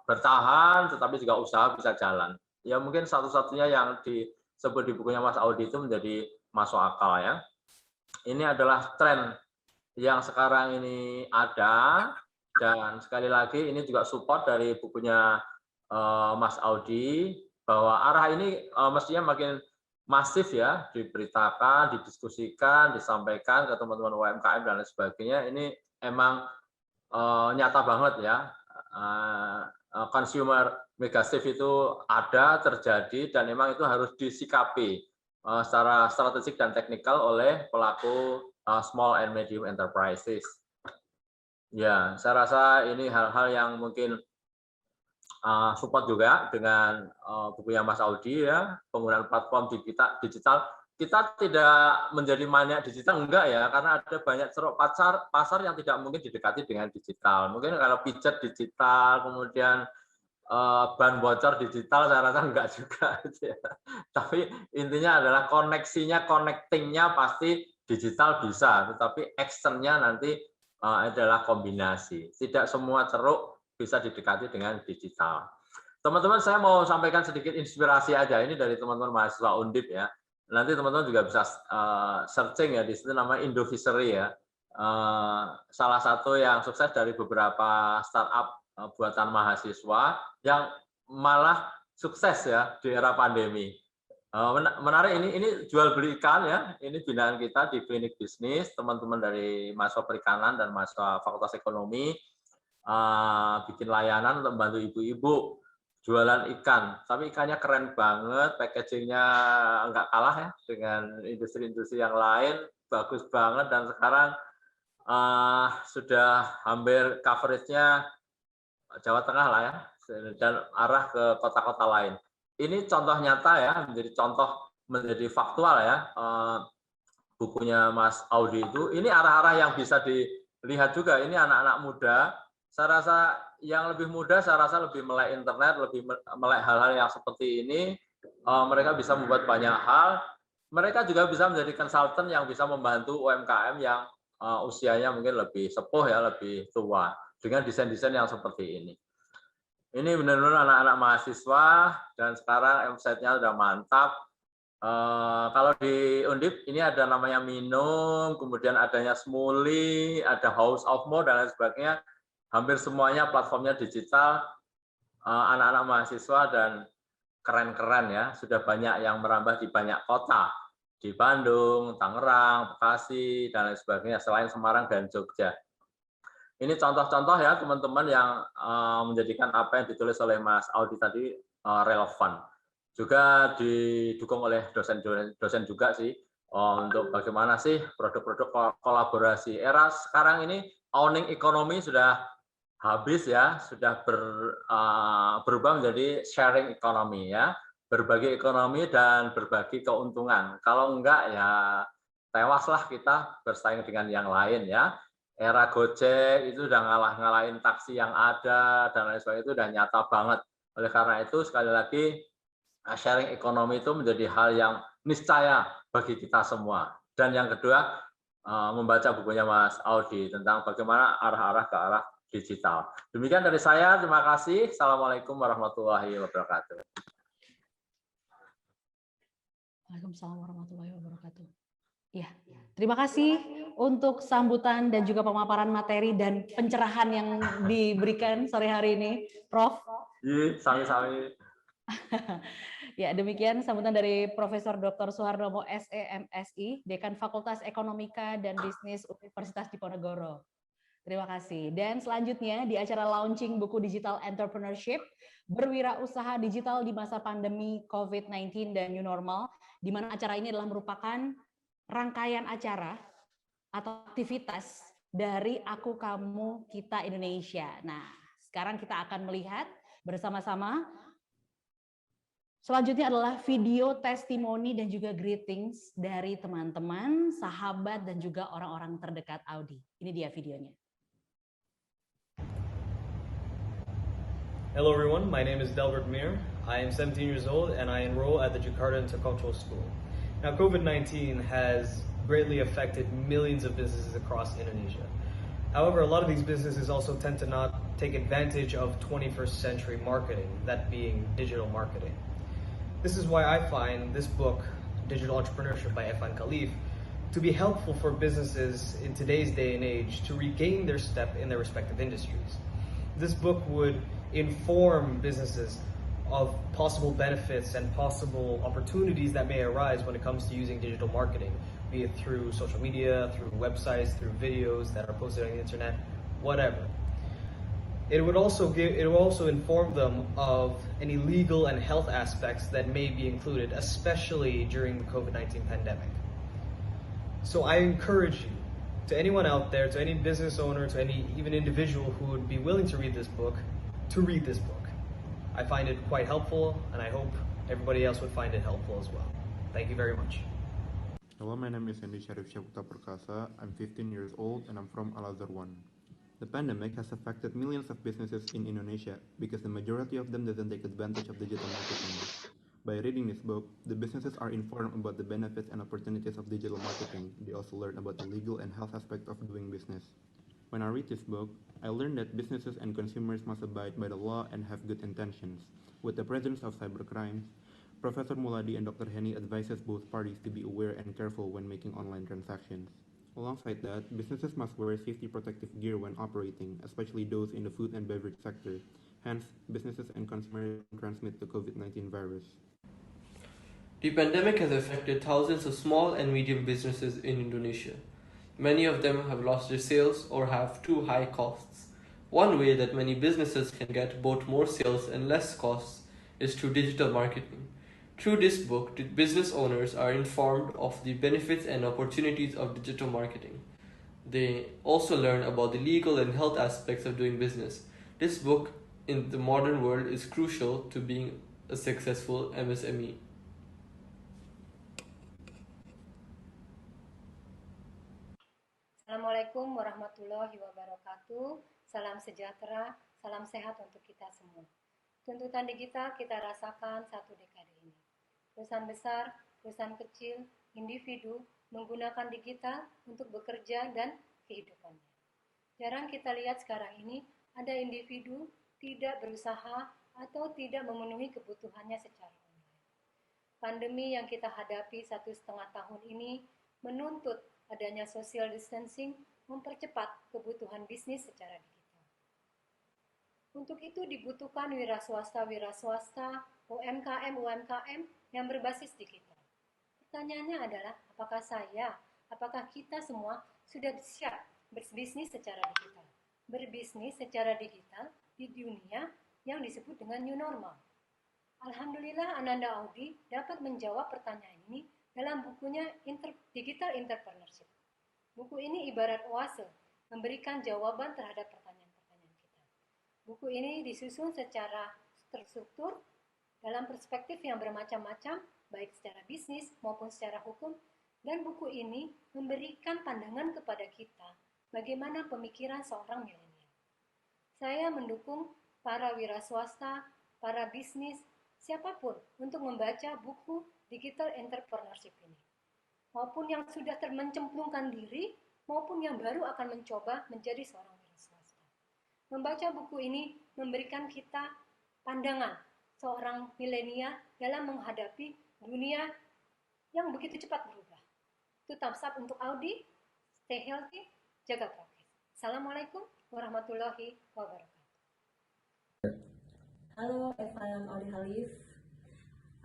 bertahan, tetapi juga usaha bisa jalan. Ya mungkin satu-satunya yang disebut di bukunya Mas Audi itu menjadi masuk akal ya. Ini adalah tren yang sekarang ini ada, dan sekali lagi ini juga support dari bukunya Mas Audi. bahwa arah ini mestinya makin masif ya, diberitakan, didiskusikan, disampaikan ke teman-teman UMKM dan lain sebagainya. Ini emang nyata banget ya. Consumer megashift itu ada, terjadi, dan memang itu harus disikapi secara strategik dan teknikal oleh pelaku small and medium enterprises. Ya, saya rasa ini hal-hal yang mungkin support juga dengan bukunya Mas Audi ya, penggunaan platform digital. Kita tidak menjadi maniak digital, enggak ya, karena ada banyak ceruk pasar yang tidak mungkin didekati dengan digital. Mungkin kalau pijat digital, kemudian ban bocor digital, saya rasa enggak juga. Tapi intinya adalah koneksinya, connectingnya pasti digital bisa, tetapi actionnya nanti adalah kombinasi. Tidak semua ceruk bisa didekati dengan digital. Teman-teman, saya mau sampaikan sedikit inspirasi aja. Ini dari teman-teman mahasiswa Undip ya. Nanti teman-teman juga bisa searching ya, di situ namanya Indofishery ya. Salah satu yang sukses dari beberapa startup buatan mahasiswa yang malah sukses ya di era pandemi. Menarik, ini jual beli ikan ya. Ini binaan kita di klinik bisnis, teman-teman dari mahasiswa perikanan dan mahasiswa Fakultas Ekonomi. Bikin layanan untuk membantu ibu-ibu jualan ikan, tapi ikannya keren banget, packagingnya nggak kalah ya dengan industri-industri yang lain, bagus banget, dan sekarang sudah hampir coverage-nya Jawa Tengah lah ya, dan arah ke kota-kota lain. Ini contoh nyata ya, menjadi faktual ya, bukunya Mas Audi itu. Ini arah-arah yang bisa dilihat juga. Ini anak-anak muda. Saya rasa yang lebih muda, saya rasa lebih melek internet, lebih melek hal-hal yang seperti ini. Mereka bisa membuat banyak hal. Mereka juga bisa menjadi konsultan yang bisa membantu UMKM yang usianya mungkin lebih sepuh ya, lebih tua, dengan desain-desain yang seperti ini. Ini benar-benar anak-anak mahasiswa, dan sekarang website-nya sudah mantap. Kalau di Undip ini ada namanya Minum, kemudian adanya Smuli, ada House of Mo dan lain sebagainya. Hampir semuanya platformnya digital, anak-anak mahasiswa, dan keren-keren ya. Sudah banyak yang merambah di banyak kota, di Bandung, Tangerang, Bekasi, dan lain sebagainya, selain Semarang dan Jogja. Ini contoh-contoh ya teman-teman yang menjadikan apa yang ditulis oleh Mas Audi tadi relevan. Juga didukung oleh dosen juga sih, untuk bagaimana sih produk-produk kolaborasi. Era sekarang ini owning ekonomi sudah habis ya, sudah berubah menjadi sharing ekonomi ya, berbagi ekonomi dan berbagi keuntungan. Kalau enggak ya tewaslah kita bersaing dengan yang lain ya. Era Gojek itu udah ngalahin taksi yang ada dan lain sebagainya, itu udah nyata banget. Oleh karena itu sekali lagi sharing ekonomi itu menjadi hal yang niscaya bagi kita semua. Dan yang kedua, membaca bukunya Mas Audi tentang bagaimana arah-arah ke arah digital. Demikian dari saya, terima kasih. Assalamualaikum warahmatullahi wabarakatuh. Waalaikumsalam warahmatullahi wabarakatuh. Ya, terima kasih untuk sambutan dan juga pemaparan materi dan pencerahan yang diberikan sore hari ini, Prof. Iya, sami-sami. Ya, demikian sambutan dari Profesor Dr. Soehardomo SE MSI, Dekan Fakultas Ekonomika dan Bisnis Universitas Diponegoro. Terima kasih. Dan selanjutnya di acara launching buku Digital Entrepreneurship, Berwirausaha Digital di Masa Pandemi COVID-19 dan New Normal, di mana acara ini adalah merupakan rangkaian acara atau aktivitas dari Aku, Kamu, Kita Indonesia. Nah, sekarang kita akan melihat bersama-sama. Selanjutnya adalah video testimoni dan juga greetings dari teman-teman, sahabat, dan juga orang-orang terdekat Audi. Ini dia videonya. Hello everyone, my name is Delbert Mir. I am 17 years old and I enroll at the Jakarta Intercultural School. Now COVID-19 has greatly affected millions of businesses across Indonesia. However, a lot of these businesses also tend to not take advantage of 21st century marketing, that being digital marketing. This is why I find this book, Digital Entrepreneurship by Evan Khalif, to be helpful for businesses in today's day and age to regain their step in their respective industries. This book would inform businesses of possible benefits and possible opportunities that may arise when it comes to using digital marketing, be it through social media, through websites, through videos that are posted on the internet, whatever. It will also inform them of any legal and health aspects that may be included, especially during the COVID-19 pandemic. So I encourage you, to anyone out there, to any business owner, to any even individual who would be willing to read this book, to read this book. I find it quite helpful, and I hope everybody else would find it helpful as well. Thank you very much. Hello, my name is Andy Sharif Syaputra Perkasa. I'm 15 years old and I'm from Al-Azhar 1. The pandemic has affected millions of businesses in Indonesia because the majority of them doesn't take advantage of digital marketing. By reading this book, the businesses are informed about the benefits and opportunities of digital marketing. They also learn about the legal and health aspect of doing business. When I read this book, I learned that businesses and consumers must abide by the law and have good intentions. With the presence of cybercrimes, Professor Muladi and Dr. Henny advises both parties to be aware and careful when making online transactions. Alongside that, businesses must wear safety protective gear when operating, especially those in the food and beverage sector. Hence, businesses and consumers transmit the COVID-19 virus. The pandemic has affected thousands of small and medium businesses in Indonesia. Many of them have lost their sales or have too high costs. One way that many businesses can get both more sales and less costs is through digital marketing. Through this book, the business owners are informed of the benefits and opportunities of digital marketing. They also learn about the legal and health aspects of doing business. This book in the modern world is crucial to being a successful MSME. Assalamualaikum warahmatullahi wabarakatuh. Salam sejahtera, salam sehat untuk kita semua. Tuntutan digital kita rasakan satu dekade ini. Perusahaan besar, perusahaan kecil, individu menggunakan digital untuk bekerja dan kehidupannya. Jarang kita lihat sekarang ini ada individu tidak berusaha atau tidak memenuhi kebutuhannya secara online. Pandemi yang kita hadapi 1,5 tahun ini menuntut adanya social distancing mempercepat kebutuhan bisnis secara digital. Untuk itu dibutuhkan wira swasta, UMKM yang berbasis digital. Pertanyaannya adalah, apakah kita semua sudah siap berbisnis secara digital? Berbisnis secara digital di dunia yang disebut dengan new normal. Alhamdulillah Ananda Audi dapat menjawab pertanyaan ini dalam bukunya Digital Entrepreneurship. Buku ini ibarat oase, memberikan jawaban terhadap pertanyaan-pertanyaan kita. Buku ini disusun secara terstruktur dalam perspektif yang bermacam-macam, baik secara bisnis maupun secara hukum, dan buku ini memberikan pandangan kepada kita bagaimana pemikiran seorang milenial. Saya mendukung para wira swasta, para bisnis, siapapun untuk membaca buku Digital Entrepreneurship ini, maupun yang sudah mencemplungkan diri, maupun yang baru akan mencoba menjadi seorang wira swasta. Membaca buku ini memberikan kita pandangan seorang milenial dalam menghadapi dunia yang begitu cepat berubah. Itu thumbs up untuk Audi, stay healthy, jaga prokes. Assalamualaikum warahmatullahi wabarakatuh. Halo, Evan Audi Khalif.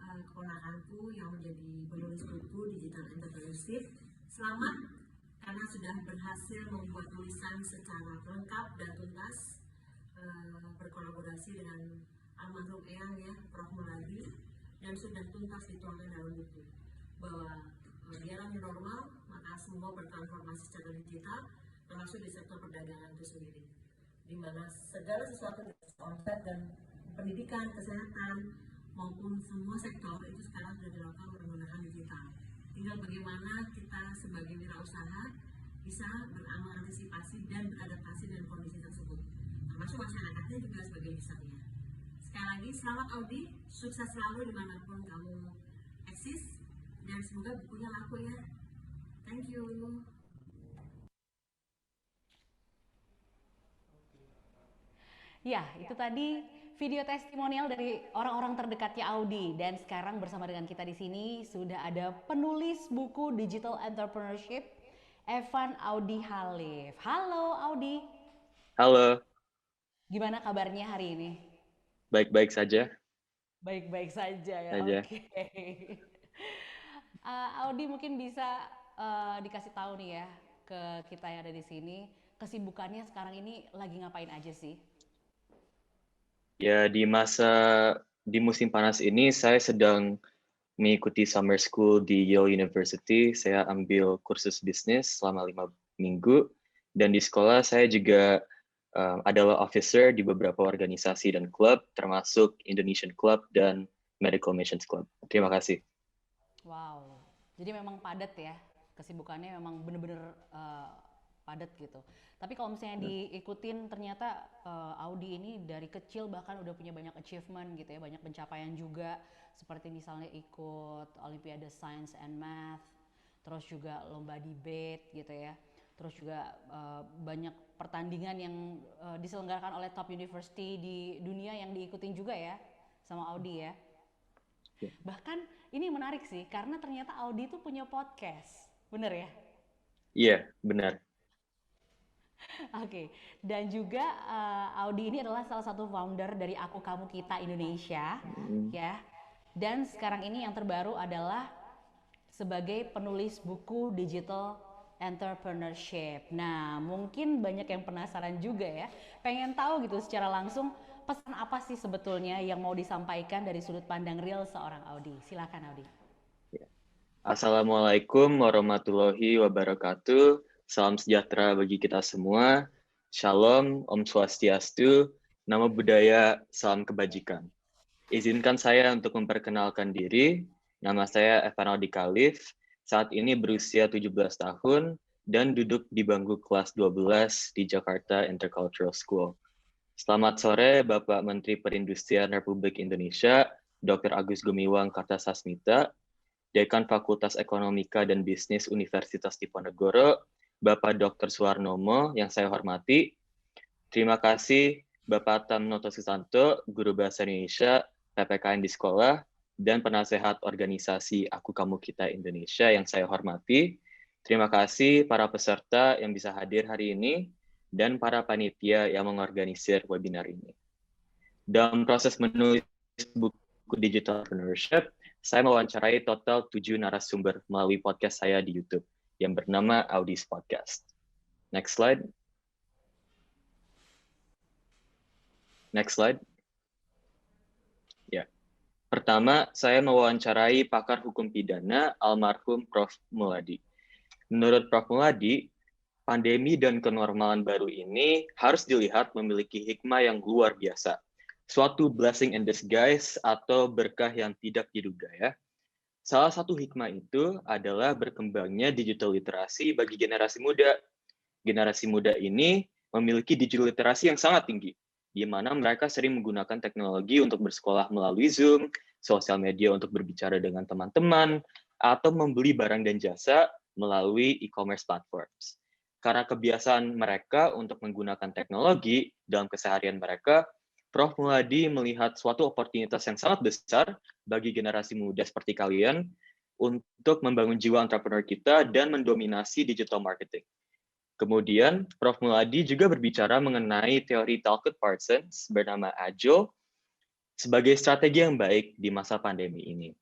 Keponakanku yang menjadi penulis buku Digital Entrepreneurship. Selamat karena sudah berhasil membuat tulisan secara lengkap dan tuntas, berkolaborasi dengan almarhum Eyang ya, Prof. Muladi, dan sudah tuntas dituangkan dalam buku bahwa di era new normal maka semua bertransformasi secara digital, termasuk di sektor perdagangan itu sendiri, di mana segala sesuatu online dan pendidikan, kesehatan maupun semua sektor itu sekarang sudah dilakukan menggunakan digital. Tinggal bagaimana kita sebagai wirausaha bisa berantisipasi dan beradaptasi dengan kondisi tersebut, termasuk masyarakatnya juga sebagai misalnya. Sekali lagi selamat Audi, sukses selalu dimanapun kamu eksis, dan semoga bukunya laku ya. Thank you. Ya, itu tadi video testimonial dari orang-orang terdekatnya Audi, dan sekarang bersama dengan kita di sini sudah ada penulis buku Digital Entrepreneurship, Evan Audi Khalif. Halo Audi. Halo, Gimana kabarnya hari ini? baik-baik saja. Baik-baik saja ya. Aja. Oke. Audi mungkin bisa dikasih tahu nih ya ke kita yang ada di sini, kesibukannya sekarang ini lagi ngapain aja sih? Ya, di musim panas ini saya sedang mengikuti summer school di Yale University. Saya ambil kursus bisnis selama 5 minggu. Dan di sekolah saya juga adalah officer di beberapa organisasi dan klub, termasuk Indonesian Club dan Medical Missions Club. Terima kasih. Wow, jadi memang padat ya, kesibukannya memang bener-bener padat gitu. Tapi kalau misalnya diikutin ternyata Audi ini dari kecil bahkan udah punya banyak achievement gitu ya, banyak pencapaian juga. Seperti misalnya ikut Olimpiade Science and Math, terus juga lomba debate gitu ya. Terus juga banyak pertandingan yang diselenggarakan oleh top university di dunia yang diikutin juga ya sama Audi ya. Bahkan ini menarik sih karena ternyata Audi itu punya podcast, bener ya? Iya, benar. Oke, dan juga Audi ini adalah salah satu founder dari Aku Kamu Kita Indonesia, ya. Dan sekarang ini yang terbaru adalah sebagai penulis buku digital entrepreneurship. Nah, mungkin banyak yang penasaran juga ya, pengen tahu gitu secara langsung pesan apa sih sebetulnya yang mau disampaikan dari sudut pandang real seorang Audi. Silakan Audi. Assalamualaikum warahmatullahi wabarakatuh. Salam sejahtera bagi kita semua. Shalom, Om Swastiastu, Namo Buddhaya, salam kebajikan. Izinkan saya untuk memperkenalkan diri. Nama saya Evan Audi Khalif. Saat ini berusia 17 tahun dan duduk di bangku kelas 12 di Jakarta Intercultural School. Selamat sore Bapak Menteri Perindustrian Republik Indonesia, Dr. Agus Gumiwang Kartasasmita, Dekan Fakultas Ekonomika dan Bisnis Universitas Diponegoro, Bapak Dr. Suwarnomo yang saya hormati. Terima kasih Bapak Tam Noto Susanto, Guru Bahasa Indonesia, PPKN di sekolah, dan penasehat organisasi Aku Kamu Kita Indonesia yang saya hormati. Terima kasih para peserta yang bisa hadir hari ini, dan para panitia yang mengorganisir webinar ini. Dalam proses menulis buku digital entrepreneurship, saya mewawancarai total 7 narasumber melalui podcast saya di YouTube yang bernama Audi's Podcast. Next slide. Next slide. Ya. Pertama, saya mewawancarai pakar hukum pidana almarhum Prof. Muladi. Menurut Prof. Muladi, pandemi dan kenormalan baru ini harus dilihat memiliki hikmah yang luar biasa. Suatu blessing in disguise atau berkah yang tidak diduga ya. Salah satu hikmah itu adalah berkembangnya digital literasi bagi generasi muda. Generasi muda ini memiliki digital literasi yang sangat tinggi, di mana mereka sering menggunakan teknologi untuk bersekolah melalui Zoom, sosial media untuk berbicara dengan teman-teman, atau membeli barang dan jasa melalui e-commerce platforms. Karena kebiasaan mereka untuk menggunakan teknologi dalam keseharian mereka, Prof. Muladi melihat suatu oportunitas yang sangat besar bagi generasi muda seperti kalian untuk membangun jiwa entrepreneur kita dan mendominasi digital marketing. Kemudian, Prof. Muladi juga berbicara mengenai teori Talcott Parsons bernama Agile sebagai strategi yang baik di masa pandemi ini.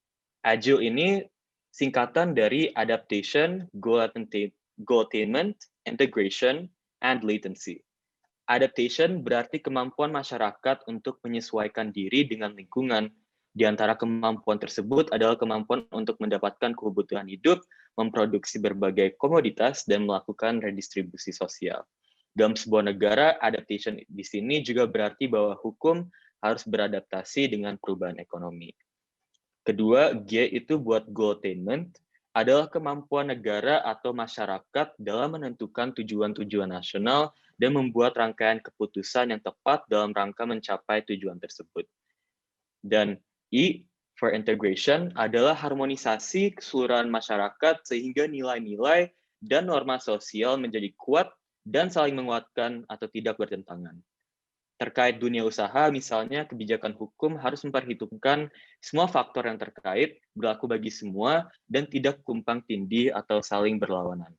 Agile ini singkatan dari Adaptation, Goal Attainment, Integration, and Latency. Adaptation berarti kemampuan masyarakat untuk menyesuaikan diri dengan lingkungan. Di antara kemampuan tersebut adalah kemampuan untuk mendapatkan kebutuhan hidup, memproduksi berbagai komoditas, dan melakukan redistribusi sosial. Dalam sebuah negara, adaptation di sini juga berarti bahwa hukum harus beradaptasi dengan perubahan ekonomi. Kedua, G itu buat goal attainment, adalah kemampuan negara atau masyarakat dalam menentukan tujuan-tujuan nasional dan membuat rangkaian keputusan yang tepat dalam rangka mencapai tujuan tersebut. Dan I, for integration, adalah harmonisasi keseluruhan masyarakat sehingga nilai-nilai dan norma sosial menjadi kuat dan saling menguatkan atau tidak bertentangan. Terkait dunia usaha, misalnya kebijakan hukum harus memperhitungkan semua faktor yang terkait, berlaku bagi semua, dan tidak tumpang tindih atau saling berlawanan.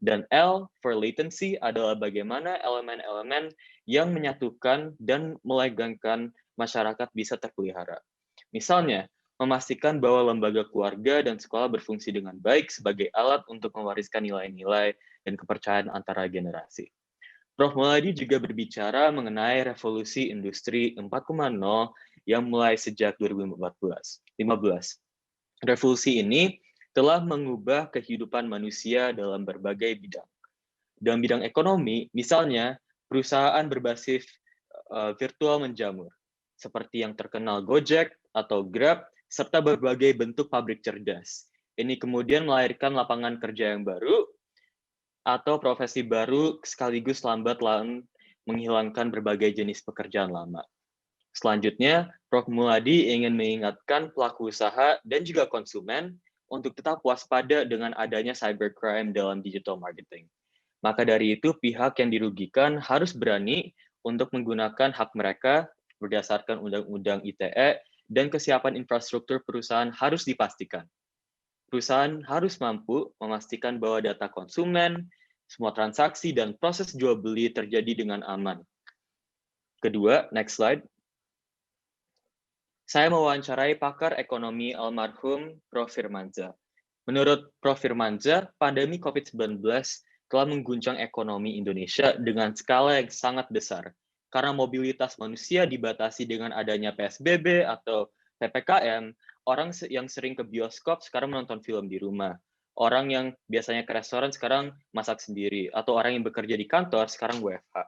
Dan L for latency adalah bagaimana elemen-elemen yang menyatukan dan melegangkan masyarakat bisa terpelihara. Misalnya, memastikan bahwa lembaga keluarga dan sekolah berfungsi dengan baik sebagai alat untuk mewariskan nilai-nilai dan kepercayaan antara generasi. Prof. Muladi juga berbicara mengenai revolusi industri 4.0 yang mulai sejak 2015. Revolusi ini telah mengubah kehidupan manusia dalam berbagai bidang. Dalam bidang ekonomi, misalnya, perusahaan berbasis virtual menjamur, seperti yang terkenal Gojek atau Grab, serta berbagai bentuk pabrik cerdas. Ini kemudian melahirkan lapangan kerja yang baru, atau profesi baru sekaligus lambat laun menghilangkan berbagai jenis pekerjaan lama. Selanjutnya, Prof. Muladi ingin mengingatkan pelaku usaha dan juga konsumen untuk tetap waspada dengan adanya cybercrime dalam digital marketing. Maka dari itu, pihak yang dirugikan harus berani untuk menggunakan hak mereka berdasarkan Undang-Undang ITE, dan kesiapan infrastruktur perusahaan harus dipastikan. Perusahaan harus mampu memastikan bahwa data konsumen, semua transaksi, dan proses jual beli terjadi dengan aman. Kedua, next slide. Saya mewawancarai pakar ekonomi almarhum Prof. Firmansyah. Menurut Prof. Firmansyah, pandemi COVID-19 telah mengguncang ekonomi Indonesia dengan skala yang sangat besar, karena mobilitas manusia dibatasi dengan adanya PSBB atau PPKM. Orang yang sering ke bioskop sekarang menonton film di rumah. Orang yang biasanya ke restoran sekarang masak sendiri, atau orang yang bekerja di kantor sekarang WFH.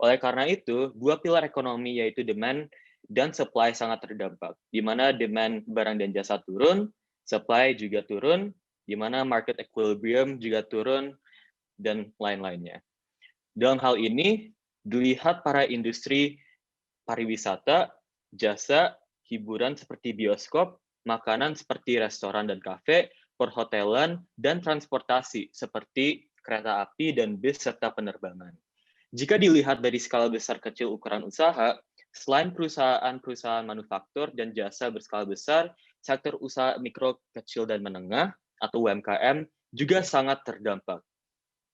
Oleh karena itu, dua pilar ekonomi yaitu demand dan supply sangat terdampak, di mana demand barang dan jasa turun, supply juga turun, di mana market equilibrium juga turun, dan lain-lainnya. Dalam hal ini, dilihat para industri pariwisata, jasa, hiburan seperti bioskop, makanan seperti restoran dan kafe, perhotelan, dan transportasi seperti kereta api dan bis serta penerbangan. Jika dilihat dari skala besar kecil ukuran usaha, selain perusahaan-perusahaan manufaktur dan jasa berskala besar, sektor usaha mikro, kecil, dan menengah atau UMKM juga sangat terdampak.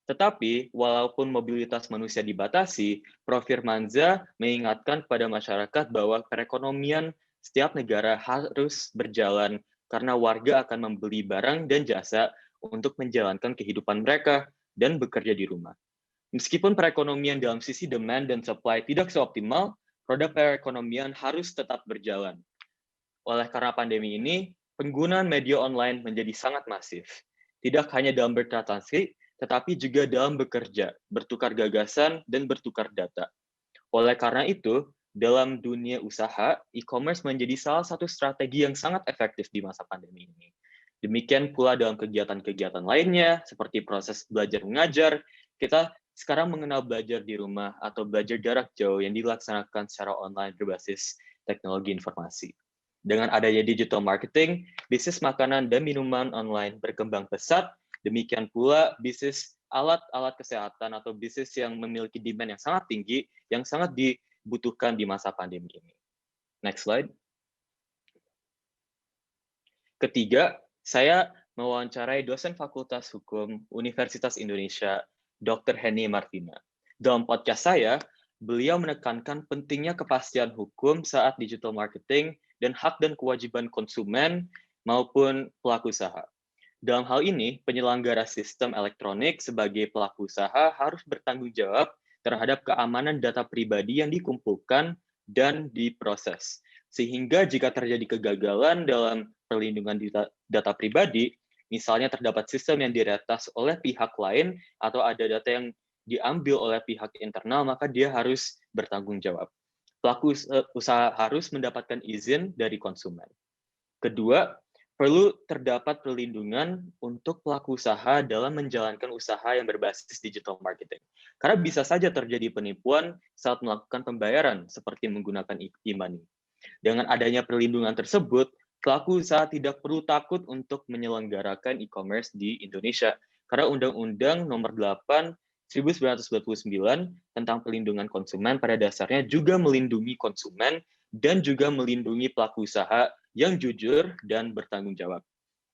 Tetapi, walaupun mobilitas manusia dibatasi, Prof. Firmansyah mengingatkan kepada masyarakat bahwa perekonomian setiap negara harus berjalan karena warga akan membeli barang dan jasa untuk menjalankan kehidupan mereka dan bekerja di rumah. Meskipun perekonomian dalam sisi demand dan supply tidak seoptimal, roda perekonomian harus tetap berjalan. Oleh karena pandemi ini, penggunaan media online menjadi sangat masif. Tidak hanya dalam bertransaksi, tetapi juga dalam bekerja, bertukar gagasan, dan bertukar data. Oleh karena itu, dalam dunia usaha, e-commerce menjadi salah satu strategi yang sangat efektif di masa pandemi ini. Demikian pula dalam kegiatan-kegiatan lainnya, seperti proses belajar mengajar, kita sekarang mengenal belajar di rumah atau belajar jarak jauh yang dilaksanakan secara online berbasis teknologi informasi. Dengan adanya digital marketing, bisnis makanan dan minuman online berkembang pesat. Demikian pula bisnis alat-alat kesehatan atau bisnis yang memiliki demand yang sangat tinggi, yang sangat dibutuhkan di masa pandemi ini. Next slide. Ketiga, saya mewawancarai dosen Fakultas Hukum Universitas Indonesia, Dr. Henny Martina. Dalam podcast saya, beliau menekankan pentingnya kepastian hukum saat digital marketing dan hak dan kewajiban konsumen maupun pelaku usaha. Dalam hal ini, penyelenggara sistem elektronik sebagai pelaku usaha harus bertanggung jawab terhadap keamanan data pribadi yang dikumpulkan dan diproses. Sehingga jika terjadi kegagalan dalam perlindungan data pribadi, misalnya terdapat sistem yang diretas oleh pihak lain atau ada data yang diambil oleh pihak internal, maka dia harus bertanggung jawab. Pelaku usaha harus mendapatkan izin dari konsumen. Kedua, perlu terdapat perlindungan untuk pelaku usaha dalam menjalankan usaha yang berbasis digital marketing. Karena bisa saja terjadi penipuan saat melakukan pembayaran, seperti menggunakan e-money. Dengan adanya perlindungan tersebut, pelaku usaha tidak perlu takut untuk menyelenggarakan e-commerce di Indonesia. Karena Undang-Undang Nomor 8 1929 tentang perlindungan konsumen pada dasarnya juga melindungi konsumen dan juga melindungi pelaku usaha yang jujur dan bertanggung jawab.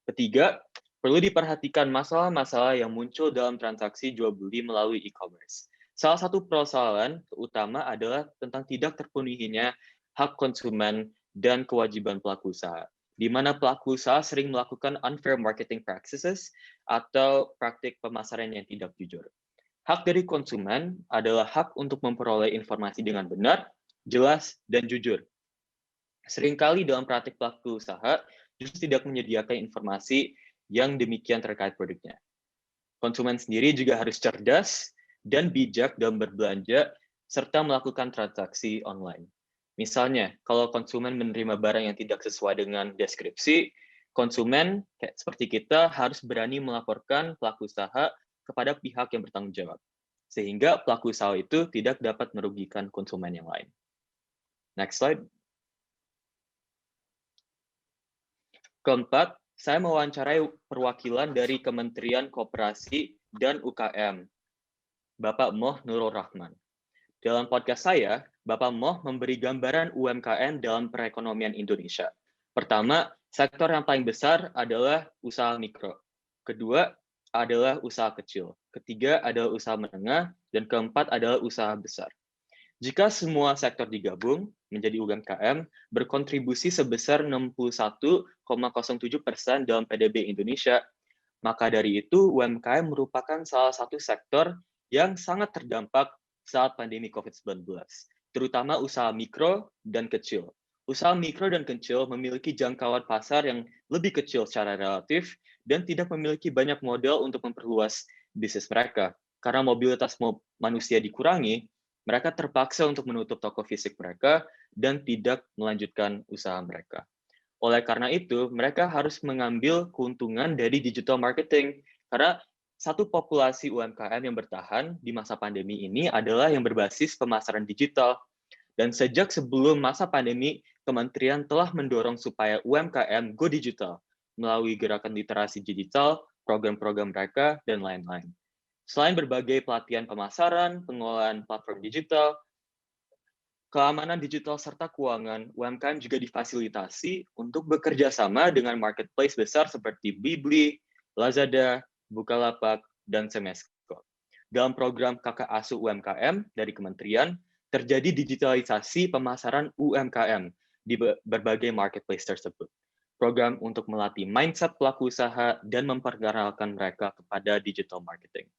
Ketiga, perlu diperhatikan masalah-masalah yang muncul dalam transaksi jual beli melalui e-commerce. Salah satu persoalan utama adalah tentang tidak terpenuhinya hak konsumen dan kewajiban pelaku usaha, di mana pelaku usaha sering melakukan unfair marketing practices atau praktik pemasaran yang tidak jujur. Hak dari konsumen adalah hak untuk memperoleh informasi dengan benar, jelas, dan jujur. Seringkali dalam praktik pelaku usaha justru tidak menyediakan informasi yang demikian terkait produknya. Konsumen sendiri juga harus cerdas dan bijak dalam berbelanja serta melakukan transaksi online. Misalnya, kalau konsumen menerima barang yang tidak sesuai dengan deskripsi, konsumen seperti kita harus berani melaporkan pelaku usaha kepada pihak yang bertanggung jawab, sehingga pelaku usaha itu tidak dapat merugikan konsumen yang lain. Next slide. Keempat, saya mewawancarai perwakilan dari Kementerian Koperasi dan UKM, Bapak Moh Nurul Rahman. Dalam podcast saya, Bapak Moh memberi gambaran UMKM dalam perekonomian Indonesia. Pertama, sektor yang paling besar adalah usaha mikro. Kedua adalah usaha kecil. Ketiga adalah usaha menengah. Dan keempat adalah usaha besar. Jika semua sektor digabung menjadi UMKM, berkontribusi sebesar 61,07% dalam PDB Indonesia, maka dari itu UMKM merupakan salah satu sektor yang sangat terdampak saat pandemi COVID-19, terutama usaha mikro dan kecil. Usaha mikro dan kecil memiliki jangkauan pasar yang lebih kecil secara relatif dan tidak memiliki banyak modal untuk memperluas bisnis mereka. Karena mobilitas manusia dikurangi, mereka terpaksa untuk menutup toko fisik mereka dan tidak melanjutkan usaha mereka. Oleh karena itu, mereka harus mengambil keuntungan dari digital marketing. Karena satu populasi UMKM yang bertahan di masa pandemi ini adalah yang berbasis pemasaran digital. Dan sejak sebelum masa pandemi, Kementerian telah mendorong supaya UMKM go digital melalui gerakan literasi digital, program-program mereka, dan lain-lain. Selain berbagai pelatihan pemasaran, pengelolaan platform digital, keamanan digital serta keuangan, UMKM juga difasilitasi untuk bekerja sama dengan marketplace besar seperti Blibli, Lazada, Bukalapak, dan Semesko. Dalam program Kakak Asuh UMKM dari Kementerian, terjadi digitalisasi pemasaran UMKM di berbagai marketplace tersebut. Program untuk melatih mindset pelaku usaha dan memperkenalkan mereka kepada digital marketing.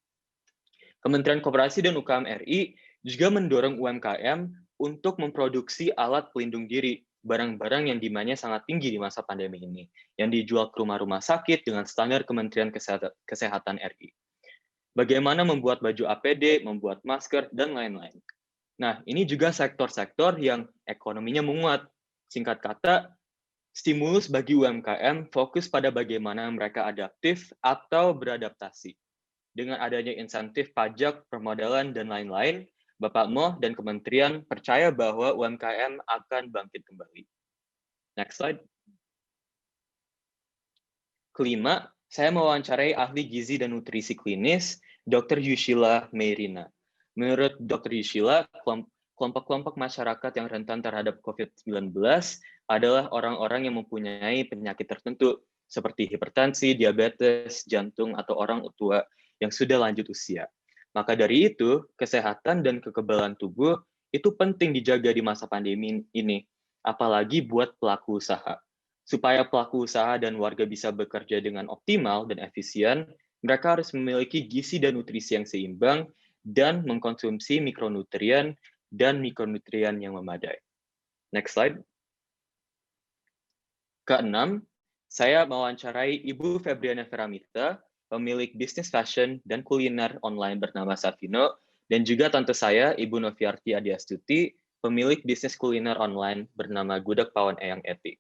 Kementerian Koperasi dan UKM RI juga mendorong UMKM untuk memproduksi alat pelindung diri, barang-barang yang demandnya sangat tinggi di masa pandemi ini, yang dijual ke rumah-rumah sakit dengan standar Kementerian Kesehatan RI. Bagaimana membuat baju APD, membuat masker, dan lain-lain. Nah, ini juga sektor-sektor yang ekonominya menguat. Singkat kata, stimulus bagi UMKM fokus pada bagaimana mereka adaptif atau beradaptasi. Dengan adanya insentif pajak, permodalan, dan lain-lain, Bapak Moh dan Kementerian percaya bahwa UMKM akan bangkit kembali. Next slide. Kelima, saya mewawancarai ahli gizi dan nutrisi klinis, Dr. Yushila Meirina. Menurut Dr. Yushila, kelompok-kelompok masyarakat yang rentan terhadap COVID-19 adalah orang-orang yang mempunyai penyakit tertentu, seperti hipertensi, diabetes, jantung, atau orang tua yang sudah lanjut usia. Maka dari itu, kesehatan dan kekebalan tubuh itu penting dijaga di masa pandemi ini, apalagi buat pelaku usaha. Supaya pelaku usaha dan warga bisa bekerja dengan optimal dan efisien, mereka harus memiliki gizi dan nutrisi yang seimbang dan mengkonsumsi mikronutrien dan mikronutrien yang memadai. Next slide. Keenam, saya mewawancarai Ibu Febriana Veramita, pemilik bisnis fashion dan kuliner online bernama Savino, dan juga tante saya, Ibu Noviarti Adiastuti, pemilik bisnis kuliner online bernama Gudeg Pawon Eyang Eti.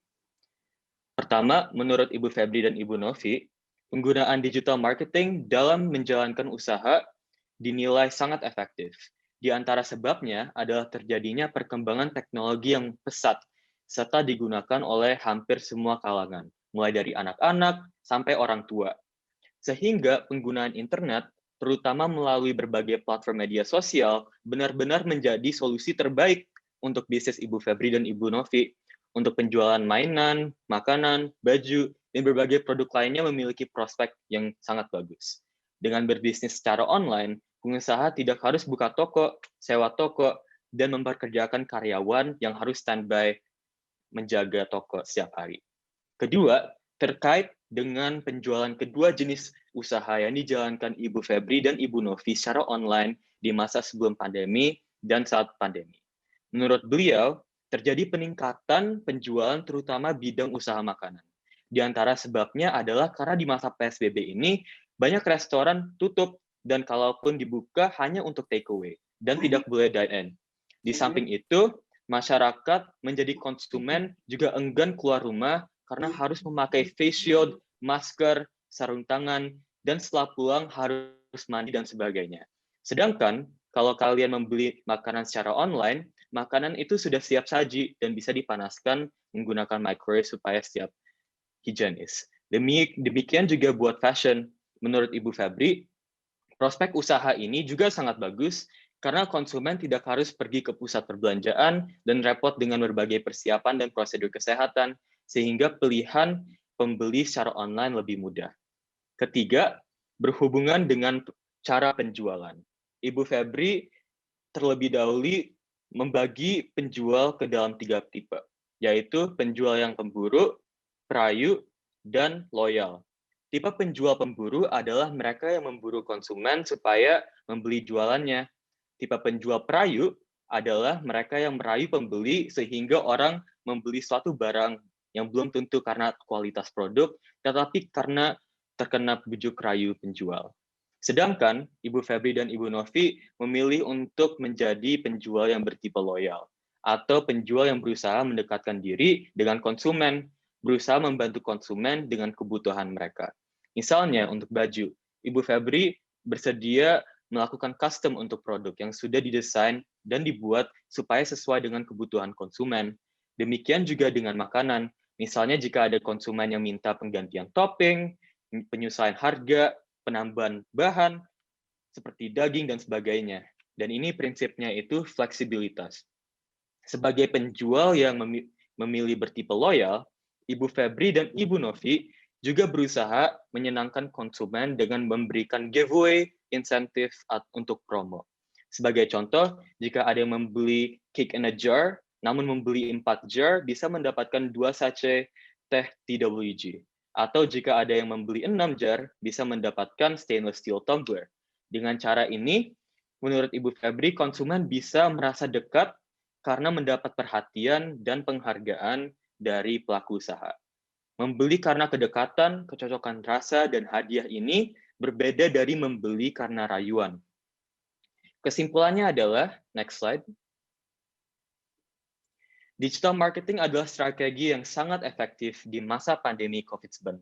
Pertama, menurut Ibu Febri dan Ibu Novi, penggunaan digital marketing dalam menjalankan usaha dinilai sangat efektif. Di antara sebabnya adalah terjadinya perkembangan teknologi yang pesat, serta digunakan oleh hampir semua kalangan, mulai dari anak-anak sampai orang tua. Sehingga penggunaan internet, terutama melalui berbagai platform media sosial, benar-benar menjadi solusi terbaik untuk bisnis Ibu Febri dan Ibu Novi. Untuk penjualan mainan, makanan, baju, dan berbagai produk lainnya memiliki prospek yang sangat bagus. Dengan berbisnis secara online, pengusaha tidak harus buka toko, sewa toko, dan memperkerjakan karyawan yang harus standby menjaga toko setiap hari. Kedua, terkait dengan penjualan kedua jenis usaha yang dijalankan Ibu Febri dan Ibu Novi secara online di masa sebelum pandemi dan saat pandemi. Menurut beliau, terjadi peningkatan penjualan terutama bidang usaha makanan. Di antara sebabnya adalah karena di masa PSBB ini banyak restoran tutup dan kalaupun dibuka hanya untuk take away dan tidak boleh dine-in. Di samping itu, masyarakat menjadi konsumen juga enggan keluar rumah karena harus memakai face shield, masker, sarung tangan, dan setelah pulang harus mandi dan sebagainya. Sedangkan kalau kalian membeli makanan secara online, makanan itu sudah siap saji dan bisa dipanaskan menggunakan microwave supaya siap higienis. Demikian juga buat fashion. Menurut Ibu Febri, prospek usaha ini juga sangat bagus karena konsumen tidak harus pergi ke pusat perbelanjaan dan repot dengan berbagai persiapan dan prosedur kesehatan, sehingga pilihan pembeli secara online lebih mudah. Ketiga, berhubungan dengan cara penjualan. Ibu Febri terlebih dahulu membagi penjual ke dalam 3 tipe, yaitu penjual yang pemburu, perayu, dan loyal. Tipe penjual pemburu adalah mereka yang memburu konsumen supaya membeli jualannya. Tipe penjual perayu adalah mereka yang merayu pembeli sehingga orang membeli suatu barang yang belum tentu karena kualitas produk, tetapi karena terkena bujuk rayu penjual. Sedangkan Ibu Febri dan Ibu Novi memilih untuk menjadi penjual yang bertipe loyal, atau penjual yang berusaha mendekatkan diri dengan konsumen, berusaha membantu konsumen dengan kebutuhan mereka. Misalnya untuk baju, Ibu Febri bersedia melakukan custom untuk produk yang sudah didesain dan dibuat supaya sesuai dengan kebutuhan konsumen. Demikian juga dengan makanan. Misalnya jika ada konsumen yang minta penggantian topping, penyesuaian harga, penambahan bahan, seperti daging dan sebagainya. Dan ini prinsipnya itu fleksibilitas. Sebagai penjual yang memilih bertipe loyal, Ibu Febri dan Ibu Novi juga berusaha menyenangkan konsumen dengan memberikan giveaway, insentif untuk promo. Sebagai contoh, jika ada yang membeli cake in a jar, namun membeli 4 jar, bisa mendapatkan 2 sachet teh TWG. Atau jika ada yang membeli 6 jar, bisa mendapatkan stainless steel tumbler. Dengan cara ini, menurut Ibu Febri, konsumen bisa merasa dekat karena mendapat perhatian dan penghargaan dari pelaku usaha. Membeli karena kedekatan, kecocokan rasa, dan hadiah ini berbeda dari membeli karena rayuan. Kesimpulannya adalah, next slide. Digital marketing adalah strategi yang sangat efektif di masa pandemi COVID-19.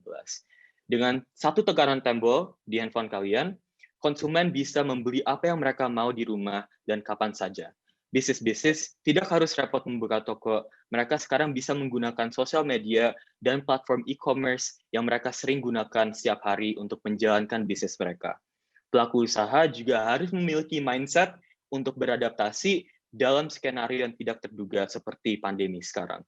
Dengan satu tekanan tombol di handphone kalian, konsumen bisa membeli apa yang mereka mau di rumah dan kapan saja. Bisnis-bisnis tidak harus repot membuka toko. Mereka sekarang bisa menggunakan sosial media dan platform e-commerce yang mereka sering gunakan setiap hari untuk menjalankan bisnis mereka. Pelaku usaha juga harus memiliki mindset untuk beradaptasi dalam skenario yang tidak terduga seperti pandemi sekarang.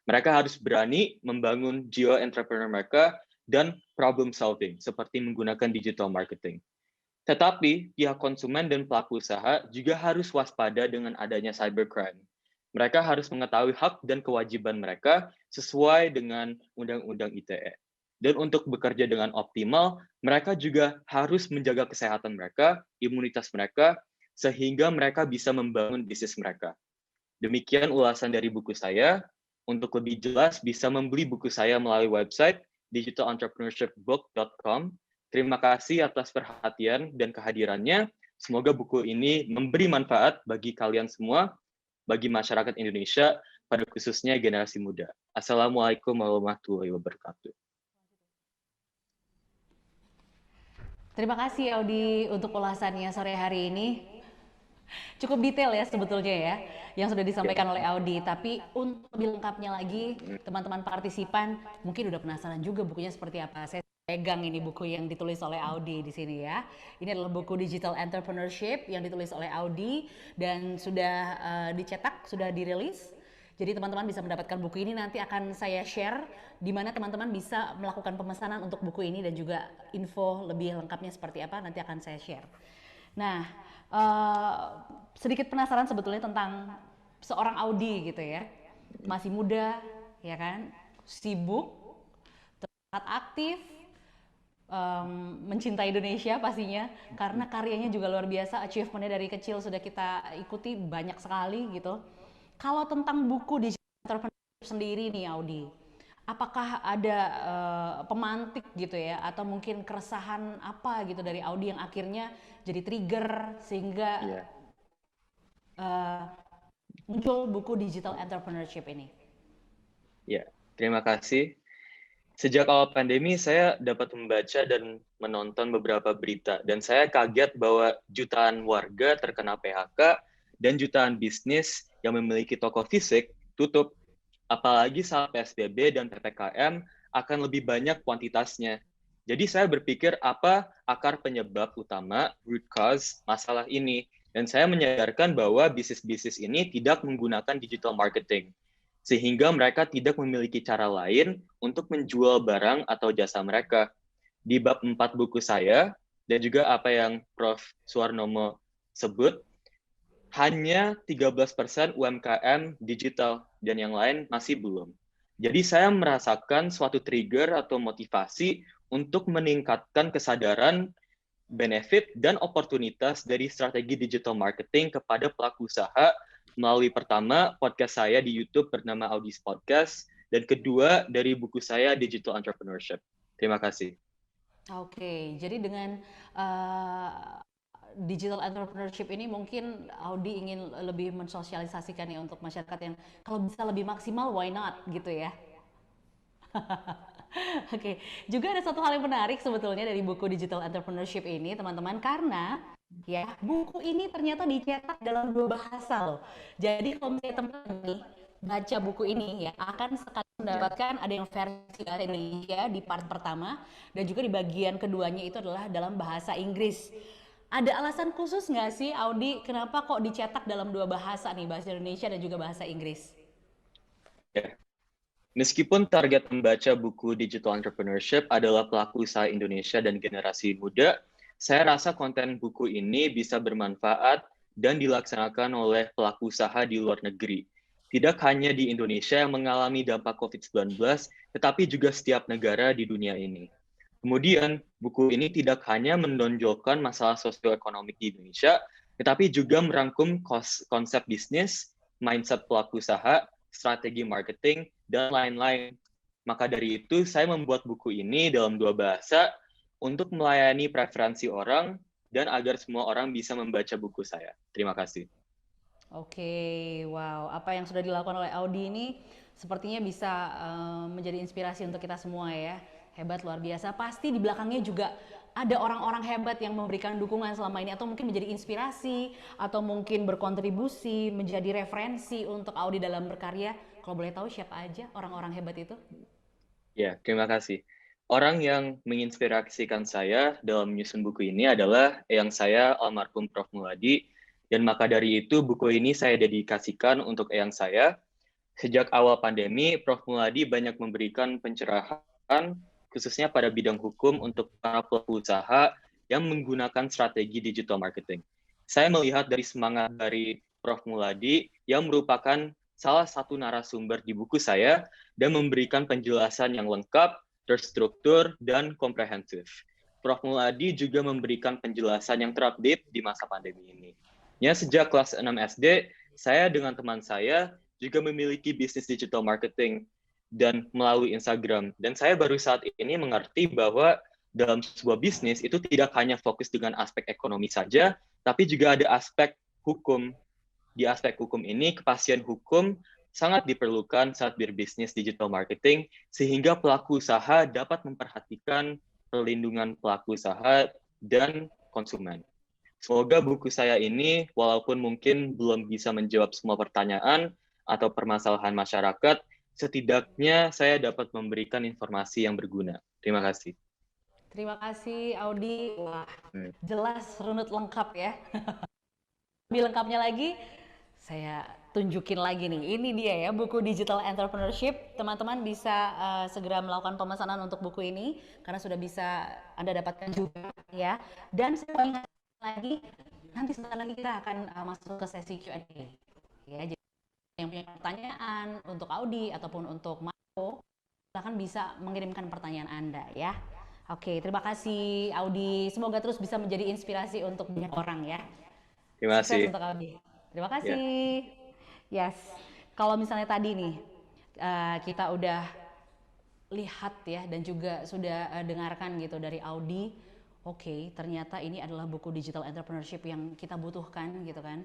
Mereka harus berani membangun jiwa entrepreneur mereka dan problem solving seperti menggunakan digital marketing. Tetapi pihak konsumen dan pelaku usaha juga harus waspada dengan adanya cybercrime. Mereka harus mengetahui hak dan kewajiban mereka sesuai dengan Undang-Undang ITE. Dan untuk bekerja dengan optimal, mereka juga harus menjaga kesehatan mereka, imunitas mereka, sehingga mereka bisa membangun bisnis mereka. Demikian ulasan dari buku saya. Untuk lebih jelas, bisa membeli buku saya melalui website digitalentrepreneurshipbook.com. Terima kasih atas perhatian dan kehadirannya. Semoga buku ini memberi manfaat bagi kalian semua, bagi masyarakat Indonesia, pada khususnya generasi muda. Assalamualaikum warahmatullahi wabarakatuh. Terima kasih Audi untuk ulasannya sore hari ini. Cukup detail ya sebetulnya ya, yang sudah disampaikan oleh Audi. Tapi untuk lebih lengkapnya lagi, teman-teman partisipan mungkin udah penasaran juga bukunya seperti apa. Saya pegang ini buku yang ditulis oleh Audi di sini ya. Ini adalah buku Digital Entrepreneurship yang ditulis oleh Audi dan sudah dicetak, sudah dirilis. Jadi teman-teman bisa mendapatkan buku ini, nanti akan saya share di mana teman-teman bisa melakukan pemesanan untuk buku ini dan juga info lebih lengkapnya seperti apa nanti akan saya share. Nah, sedikit penasaran sebetulnya tentang seorang Audi gitu ya. Masih muda, ya kan, sibuk, sangat aktif, mencintai Indonesia pastinya, karena karyanya juga luar biasa, achievementnya dari kecil sudah kita ikuti banyak sekali gitu. Kalau tentang buku digital entrepreneurship sendiri nih Audi, apakah ada pemantik gitu ya, atau mungkin keresahan apa gitu dari Audi yang akhirnya jadi trigger sehingga muncul buku digital entrepreneurship ini? Ya, terima kasih. Sejak awal pandemi, saya dapat membaca dan menonton beberapa berita, dan saya kaget bahwa jutaan warga terkena PHK dan jutaan bisnis yang memiliki toko fisik tutup. Apalagi saat PSBB dan PPKM akan lebih banyak kuantitasnya. Jadi saya berpikir apa akar penyebab utama, root cause, masalah ini. Dan saya menyadarkan bahwa bisnis-bisnis ini tidak menggunakan digital marketing, sehingga mereka tidak memiliki cara lain untuk menjual barang atau jasa mereka. Di bab 4 buku saya, dan juga apa yang Prof. Suwarnomo sebut, hanya 13% UMKM digital, dan yang lain masih belum. Jadi saya merasakan suatu trigger atau motivasi untuk meningkatkan kesadaran, benefit, dan oportunitas dari strategi digital marketing kepada pelaku usaha melalui pertama podcast saya di YouTube bernama Audi's Podcast, dan kedua dari buku saya Digital Entrepreneurship. Terima kasih. Oke, jadi dengan digital entrepreneurship ini mungkin Audi ingin lebih mensosialisasikan ya untuk masyarakat yang kalau bisa lebih maksimal, why not gitu ya. Oke, juga ada satu hal yang menarik sebetulnya dari buku Digital Entrepreneurship ini, teman-teman, karena ya buku ini ternyata dicetak dalam 2 bahasa loh. Jadi kalau misalnya teman-teman nih baca buku ini ya akan sekali mendapatkan ada yang versi bahasa Indonesia di part pertama, dan juga di bagian keduanya itu adalah dalam bahasa Inggris. Ada alasan khusus nggak sih Audi kenapa kok dicetak dalam 2 bahasa nih, bahasa Indonesia dan juga bahasa Inggris? Ya. Meskipun target membaca buku Digital Entrepreneurship adalah pelaku usaha Indonesia dan generasi muda, saya rasa konten buku ini bisa bermanfaat dan dilaksanakan oleh pelaku usaha di luar negeri. Tidak hanya di Indonesia yang mengalami dampak COVID-19, tetapi juga setiap negara di dunia ini. Kemudian, buku ini tidak hanya menonjolkan masalah sosioekonomik di Indonesia, tetapi juga merangkum konsep bisnis, mindset pelaku usaha, strategi marketing, dan lain-lain. Maka dari itu, saya membuat buku ini dalam 2 bahasa untuk melayani preferensi orang dan agar semua orang bisa membaca buku saya. Terima kasih. Oke, wow. Apa yang sudah dilakukan oleh Audi ini sepertinya bisa menjadi inspirasi untuk kita semua ya. Hebat, luar biasa. Pasti di belakangnya juga ada orang-orang hebat yang memberikan dukungan selama ini, atau mungkin menjadi inspirasi, atau mungkin berkontribusi, menjadi referensi untuk Audi dalam berkarya. Kalau boleh tahu siapa aja orang-orang hebat itu? Ya, terima kasih. Orang yang menginspirasikan saya dalam menyusun buku ini adalah eyang saya, almarhum Prof. Muladi, dan maka dari itu buku ini saya dedikasikan untuk eyang saya. Sejak awal pandemi, Prof. Muladi banyak memberikan pencerahan khususnya pada bidang hukum untuk para pelaku usaha yang menggunakan strategi digital marketing. Saya melihat dari semangat dari Prof. Muladi yang merupakan salah satu narasumber di buku saya dan memberikan penjelasan yang lengkap, terstruktur, dan komprehensif. Prof. Muladi juga memberikan penjelasan yang terupdate di masa pandemi ini. Ya, sejak kelas 6 SD, saya dengan teman saya juga memiliki bisnis digital marketing dan melalui Instagram. Dan saya baru saat ini mengerti bahwa dalam sebuah bisnis itu tidak hanya fokus dengan aspek ekonomi saja, tapi juga ada aspek hukum. Di aspek hukum ini, kepastian hukum sangat diperlukan saat berbisnis digital marketing, sehingga pelaku usaha dapat memperhatikan perlindungan pelaku usaha dan konsumen. Semoga buku saya ini, walaupun mungkin belum bisa menjawab semua pertanyaan atau permasalahan masyarakat, setidaknya saya dapat memberikan informasi yang berguna. Terima kasih. Terima kasih Audi. Wah, jelas, runut, lengkap ya. Lebih lengkapnya lagi, saya tunjukin lagi nih. Ini dia ya, buku Digital Entrepreneurship. Teman-teman bisa segera melakukan pemesanan untuk buku ini karena sudah bisa Anda dapatkan juga ya. Dan saya mau ingat lagi, nanti sebentar lagi kita akan masuk ke sesi Q&A. Ya, jadi yang punya pertanyaan untuk Audi ataupun untuk Marco, silahkan bisa mengirimkan pertanyaan Anda ya. Oke, terima kasih Audi. Semoga terus bisa menjadi inspirasi untuk banyak orang ya. Terima Sukses kasih. untuk Audi. Terima kasih. Yes, kalau misalnya tadi nih kita udah lihat ya dan juga sudah dengarkan gitu dari Audi, oke, ternyata ini adalah buku digital entrepreneurship yang kita butuhkan gitu kan.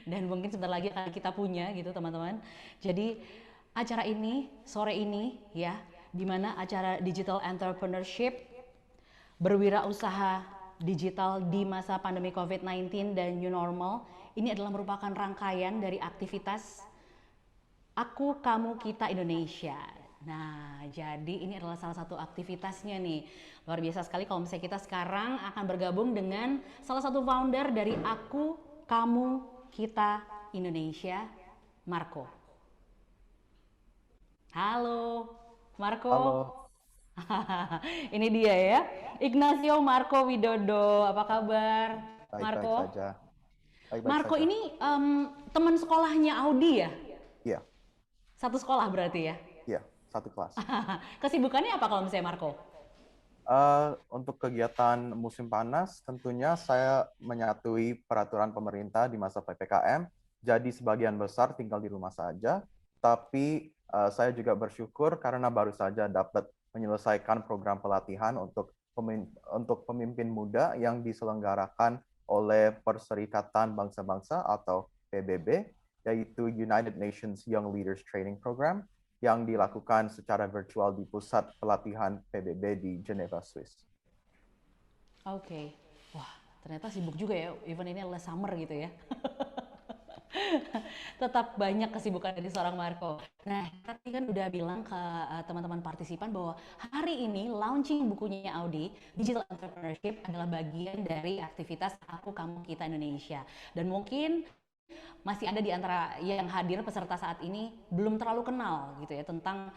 Dan mungkin sebentar lagi akan kita punya gitu teman-teman. Jadi acara ini sore ini ya, di mana acara digital entrepreneurship berwirausaha digital di masa pandemi COVID-19 dan new normal, ini adalah merupakan rangkaian dari aktivitas Aku, Kamu, Kita Indonesia. Nah, jadi ini adalah salah satu aktivitasnya nih. Luar biasa sekali kalau misalnya kita sekarang akan bergabung dengan salah satu founder dari Aku, Kamu, Kita Indonesia, Marco. Halo, Marco. Halo. Ini dia ya, Ignacio Marco Widodo. Apa kabar, Marco? Baik-baik saja. Baik-baik Marco saja. ini teman sekolahnya Audi ya? Iya. Satu sekolah berarti ya? Iya, satu kelas. Kesibukannya apa kalau misalnya Marco? Untuk kegiatan musim panas, tentunya saya menyatui peraturan pemerintah di masa PPKM. Jadi sebagian besar tinggal di rumah saja. Tapi saya juga bersyukur karena baru saja dapat menyelesaikan program pelatihan untuk pemimpin muda yang diselenggarakan oleh Perserikatan Bangsa-Bangsa atau PBB, yaitu United Nations Young Leaders Training Program, yang dilakukan secara virtual di pusat pelatihan PBB di Geneva, Swiss. Oke. Wah, ternyata sibuk juga ya, even ini adalah summer gitu ya. Tetap banyak kesibukan dari seorang Marco. Nah, tadi kan udah bilang ke teman-teman partisipan bahwa hari ini launching bukunya Audi, Digital Entrepreneurship adalah bagian dari aktivitas Aku, Kamu, Kita Indonesia. Dan mungkin masih ada di antara yang hadir peserta saat ini belum terlalu kenal gitu ya tentang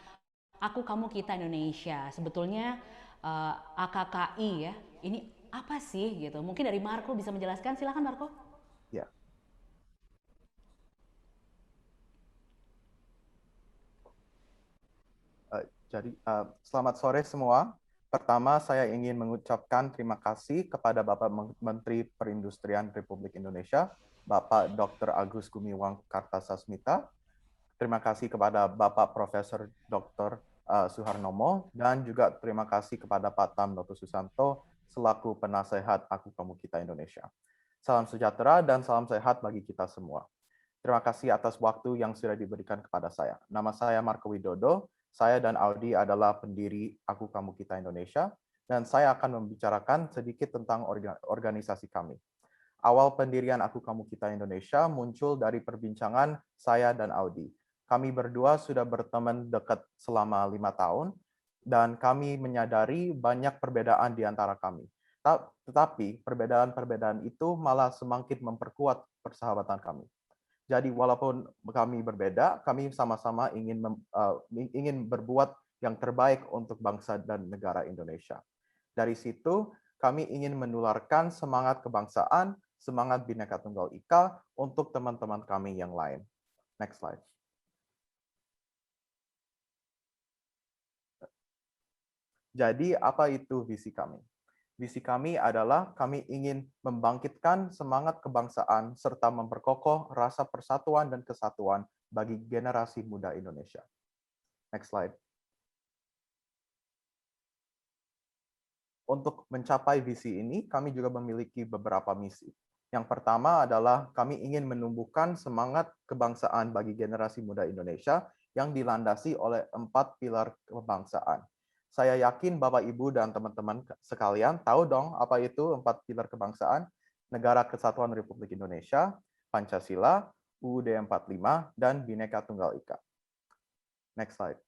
Aku, Kamu, Kita Indonesia. Sebetulnya AKKI ya, ini apa sih gitu? Mungkin dari Marco bisa menjelaskan, silakan Marco. Ya. Jadi selamat sore semua. Pertama, saya ingin mengucapkan terima kasih kepada Bapak Menteri Perindustrian Republik Indonesia, Bapak Dr. Agus Gumiwang Kartasasmita. Terima kasih kepada Bapak Profesor Dr. Suharnomo, dan juga terima kasih kepada Pak Tamnoto Susanto selaku penasehat Aku, Kamu, Kita Indonesia. Salam sejahtera dan salam sehat bagi kita semua. Terima kasih atas waktu yang sudah diberikan kepada saya. Nama saya Marco Widodo. Saya dan Audi adalah pendiri Aku, Kamu, Kita Indonesia, dan saya akan membicarakan sedikit tentang organisasi kami. Awal pendirian Aku, Kamu, Kita Indonesia muncul dari perbincangan saya dan Audi. Kami berdua sudah berteman dekat selama 5 tahun, dan kami menyadari banyak perbedaan di antara kami. Tetapi perbedaan-perbedaan itu malah semakin memperkuat persahabatan kami. Jadi walaupun kami berbeda, kami sama-sama ingin berbuat yang terbaik untuk bangsa dan negara Indonesia. Dari situ, kami ingin menularkan semangat kebangsaan, semangat Bhinneka Tunggal Ika untuk teman-teman kami yang lain. Next slide. Jadi apa itu visi kami? Visi kami adalah kami ingin membangkitkan semangat kebangsaan serta memperkokoh rasa persatuan dan kesatuan bagi generasi muda Indonesia. Next slide. Untuk mencapai visi ini, kami juga memiliki beberapa misi. Yang pertama adalah kami ingin menumbuhkan semangat kebangsaan bagi generasi muda Indonesia yang dilandasi oleh 4 pilar kebangsaan. Saya yakin Bapak, Ibu, dan teman-teman sekalian tahu dong apa itu 4 pilar kebangsaan: Negara Kesatuan Republik Indonesia, Pancasila, UUD 45, dan Bhinneka Tunggal Ika. Next slide.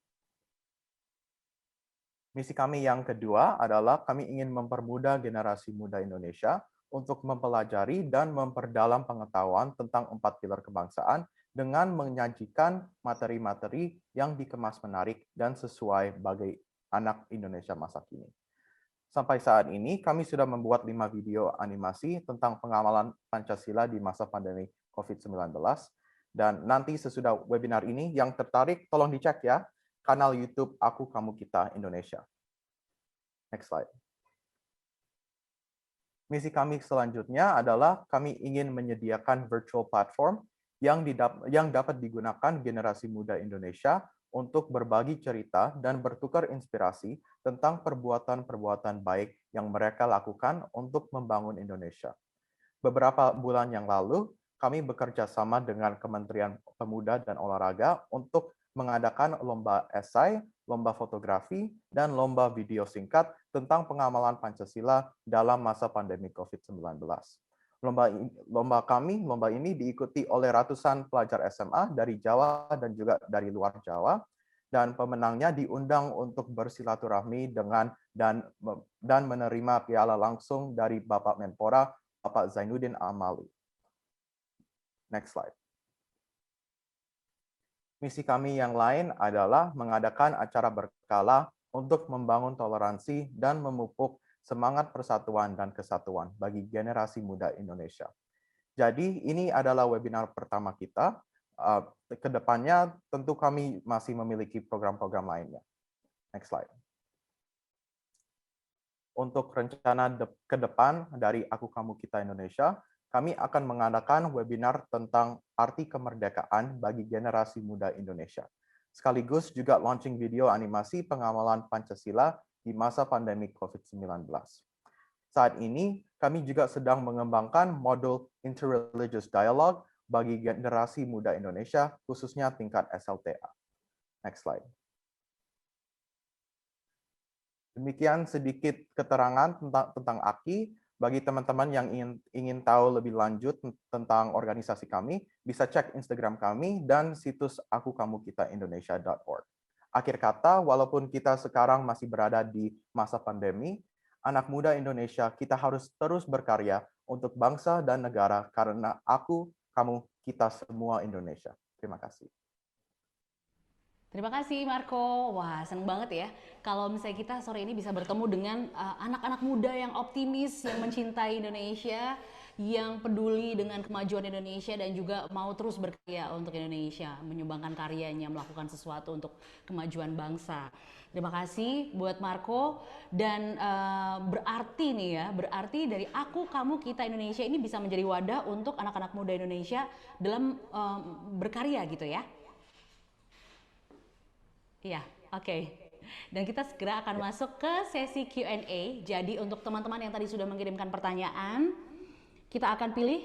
Misi kami yang kedua adalah kami ingin mempermudah generasi muda Indonesia untuk mempelajari dan memperdalam pengetahuan tentang 4 pilar kebangsaan dengan menyajikan materi-materi yang dikemas menarik dan sesuai bagi anak Indonesia masa kini. Sampai saat ini, kami sudah membuat 5 video animasi tentang pengamalan Pancasila di masa pandemi COVID-19, Dan nanti sesudah webinar ini, yang tertarik tolong dicek ya, kanal YouTube Aku Kamu Kita Indonesia. Next slide. Misi kami selanjutnya adalah kami ingin menyediakan virtual platform yang dapat digunakan generasi muda Indonesia untuk berbagi cerita dan bertukar inspirasi tentang perbuatan-perbuatan baik yang mereka lakukan untuk membangun Indonesia. Beberapa bulan yang lalu, kami bekerja sama dengan Kementerian Pemuda dan Olahraga untuk mengadakan lomba esai, lomba fotografi, dan lomba video singkat tentang pengamalan Pancasila dalam masa pandemi COVID-19. Lomba ini diikuti oleh ratusan pelajar SMA dari Jawa dan juga dari luar Jawa, dan pemenangnya diundang untuk bersilaturahmi dan menerima piala langsung dari Bapak Menpora, Bapak Zainuddin Amali. Next slide. Misi kami yang lain adalah mengadakan acara berkala untuk membangun toleransi dan memupuk semangat persatuan dan kesatuan bagi generasi muda Indonesia. Jadi ini adalah webinar pertama kita. Kedepannya tentu kami masih memiliki program-program lainnya. Next slide. Untuk rencana ke depan dari Aku Kamu Kita Indonesia, kami akan mengadakan webinar tentang arti kemerdekaan bagi generasi muda Indonesia. Sekaligus juga launching video animasi pengamalan Pancasila di masa pandemi COVID-19. Saat ini, kami juga sedang mengembangkan modul Interreligious Dialogue bagi generasi muda Indonesia, khususnya tingkat SLTA. Next slide. Demikian sedikit keterangan tentang AKI. Bagi teman-teman yang ingin tahu lebih lanjut tentang organisasi kami, bisa cek Instagram kami dan situs akukamukitaindonesia.org. Akhir kata, walaupun kita sekarang masih berada di masa pandemi, anak muda Indonesia, kita harus terus berkarya untuk bangsa dan negara karena aku, kamu, kita semua Indonesia. Terima kasih. Terima kasih Marco. Wah, seneng banget ya kalau misalnya kita sore ini bisa bertemu dengan anak-anak muda yang optimis, yang mencintai Indonesia, yang peduli dengan kemajuan Indonesia dan juga mau terus berkarya untuk Indonesia, menyumbangkan karyanya, melakukan sesuatu untuk kemajuan bangsa. Terima kasih buat Marco dan berarti nih ya, berarti dari Aku Kamu Kita Indonesia ini bisa menjadi wadah untuk anak-anak muda Indonesia dalam berkarya gitu ya. Iya, oke. Dan kita segera akan masuk ke sesi Q&A. Jadi untuk teman-teman yang tadi sudah mengirimkan pertanyaan, kita akan pilih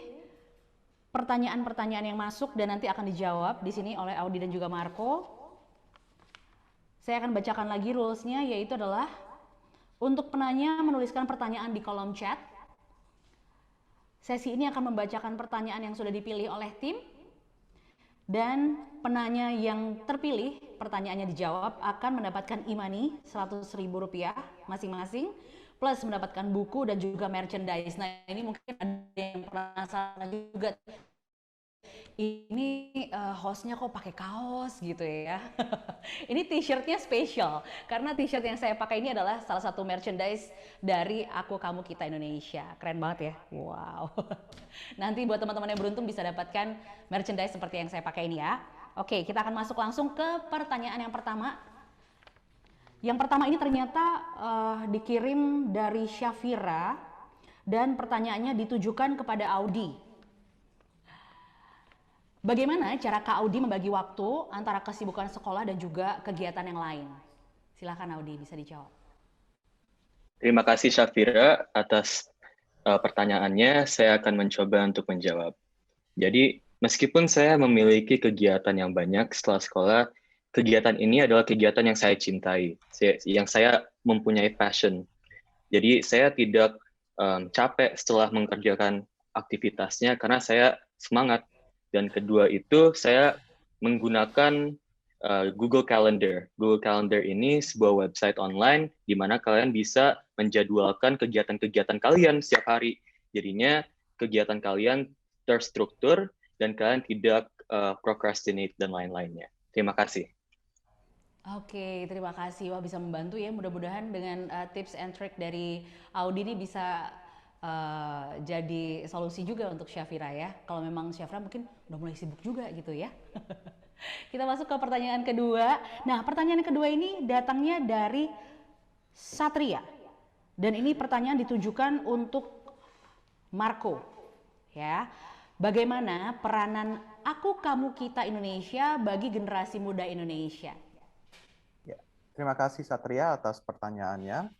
pertanyaan-pertanyaan yang masuk dan nanti akan dijawab di sini oleh Audi dan juga Marco. Saya akan bacakan lagi rules-nya, yaitu adalah untuk penanya menuliskan pertanyaan di kolom chat. Sesi ini akan membacakan pertanyaan yang sudah dipilih oleh tim. Dan penanya yang terpilih, pertanyaannya dijawab, akan mendapatkan e-money Rp100.000 masing-masing, plus mendapatkan buku dan juga merchandise. Nah ini mungkin ada yang penasaran juga, ini hostnya kok pakai kaos gitu ya. Ini t-shirtnya spesial, karena t-shirt yang saya pakai ini adalah salah satu merchandise dari Aku Kamu Kita Indonesia. Keren banget ya, wow. Nanti buat teman-teman yang beruntung bisa dapatkan merchandise seperti yang saya pakai ini ya. Oke, kita akan masuk langsung ke pertanyaan yang pertama. Yang pertama ini ternyata dikirim dari Syafira dan pertanyaannya ditujukan kepada Audi. Bagaimana cara Kak Audi membagi waktu antara kesibukan sekolah dan juga kegiatan yang lain? Silakan Audi, bisa dijawab. Terima kasih Syafira atas pertanyaannya. Saya akan mencoba untuk menjawab. Jadi, meskipun saya memiliki kegiatan yang banyak setelah sekolah, kegiatan ini adalah kegiatan yang saya cintai, yang saya mempunyai passion. Jadi, saya tidak capek setelah mengerjakan aktivitasnya karena saya semangat. Dan kedua itu, saya menggunakan Google Calendar. Google Calendar ini sebuah website online di mana kalian bisa menjadwalkan kegiatan-kegiatan kalian setiap hari. Jadinya kegiatan kalian terstruktur dan kalian tidak procrastinate dan lain-lainnya. Terima kasih. Oke, terima kasih. Wah, bisa membantu ya. Mudah-mudahan dengan tips and trick dari Audi ini bisa jadi solusi juga untuk Syafira ya. Kalau memang Syafira mungkin udah mulai sibuk juga gitu ya. Kita masuk ke pertanyaan kedua. Nah, pertanyaan kedua ini datangnya dari Satria. Dan ini pertanyaan ditujukan untuk Marco. Ya. Bagaimana peranan aku, kamu, kita Indonesia bagi generasi muda Indonesia? Ya, terima kasih Satria atas pertanyaannya.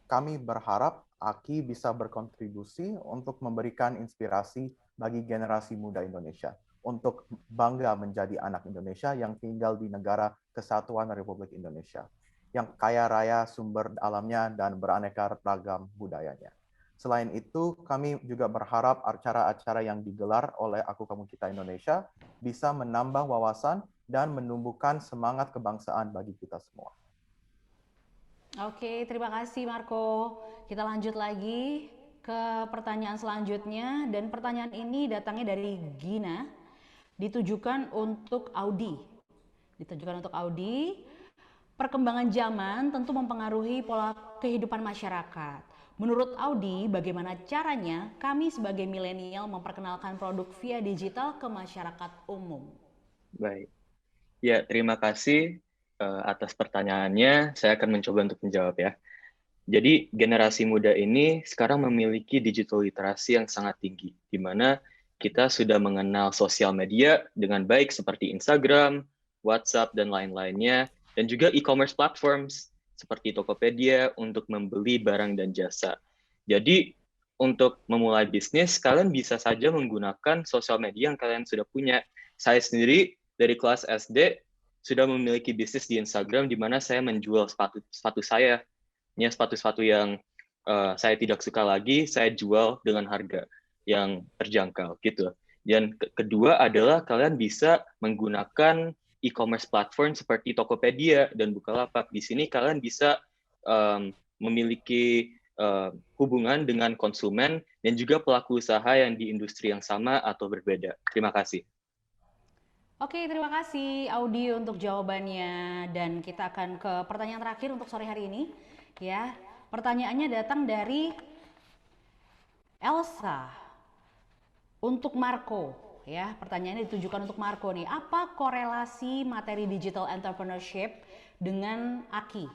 Kami berharap AKI bisa berkontribusi untuk memberikan inspirasi bagi generasi muda Indonesia untuk bangga menjadi anak Indonesia yang tinggal di negara Kesatuan Republik Indonesia, yang kaya raya sumber alamnya dan beraneka ragam budayanya. Selain itu, kami juga berharap acara-acara yang digelar oleh Aku Kamu Kita Indonesia bisa menambah wawasan dan menumbuhkan semangat kebangsaan bagi kita semua. Oke, terima kasih Marco. Kita lanjut lagi ke pertanyaan selanjutnya, dan pertanyaan ini datangnya dari Gina, ditujukan untuk Audi. Perkembangan zaman tentu mempengaruhi pola kehidupan masyarakat. Menurut Audi, bagaimana caranya kami sebagai milenial memperkenalkan produk via digital ke masyarakat umum? Baik. Ya, terima kasih atas pertanyaannya. Saya akan mencoba untuk menjawab ya. Jadi generasi muda ini sekarang memiliki digital literasi yang sangat tinggi, di mana kita sudah mengenal sosial media dengan baik seperti Instagram, WhatsApp, dan lain-lainnya, dan juga e-commerce platforms seperti Tokopedia untuk membeli barang dan jasa. Jadi untuk memulai bisnis, kalian bisa saja menggunakan sosial media yang kalian sudah punya. Saya sendiri dari kelas SD sudah memiliki bisnis di Instagram, di mana saya menjual sepatu saya. Ini sepatu-sepatu yang saya tidak suka lagi, saya jual dengan harga yang terjangkau gitu. Dan kedua adalah kalian bisa menggunakan e-commerce platform seperti Tokopedia dan Bukalapak. Di sini kalian bisa memiliki hubungan dengan konsumen dan juga pelaku usaha yang di industri yang sama atau berbeda. Terima kasih. Oke, terima kasih Audi untuk jawabannya, dan kita akan ke pertanyaan terakhir untuk sore hari ini. Ya, pertanyaannya datang dari Elsa untuk Marco. Ya, pertanyaannya ditujukan untuk Marco nih. Apa korelasi materi digital entrepreneurship dengan AKI?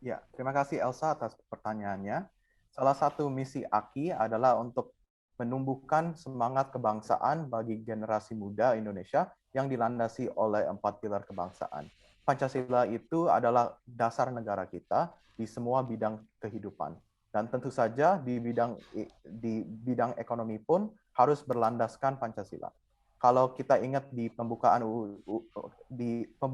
Ya, terima kasih Elsa atas pertanyaannya. Salah satu misi AKI adalah untuk menumbuhkan semangat kebangsaan bagi generasi muda Indonesia yang dilandasi oleh 4 pilar kebangsaan. Pancasila itu adalah dasar negara kita di semua bidang kehidupan. Dan tentu saja di bidang ekonomi pun harus berlandaskan Pancasila. Kalau kita ingat di pembukaan UUD 45,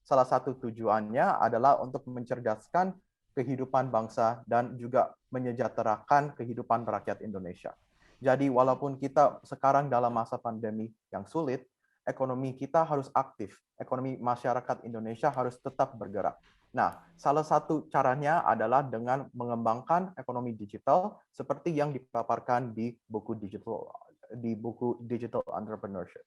salah satu tujuannya adalah untuk mencerdaskan kehidupan bangsa dan juga menyejahterakan kehidupan rakyat Indonesia. Jadi walaupun kita sekarang dalam masa pandemi yang sulit, ekonomi kita harus aktif, ekonomi masyarakat Indonesia harus tetap bergerak. Nah, salah satu caranya adalah dengan mengembangkan ekonomi digital seperti yang dipaparkan di buku Digital Entrepreneurship.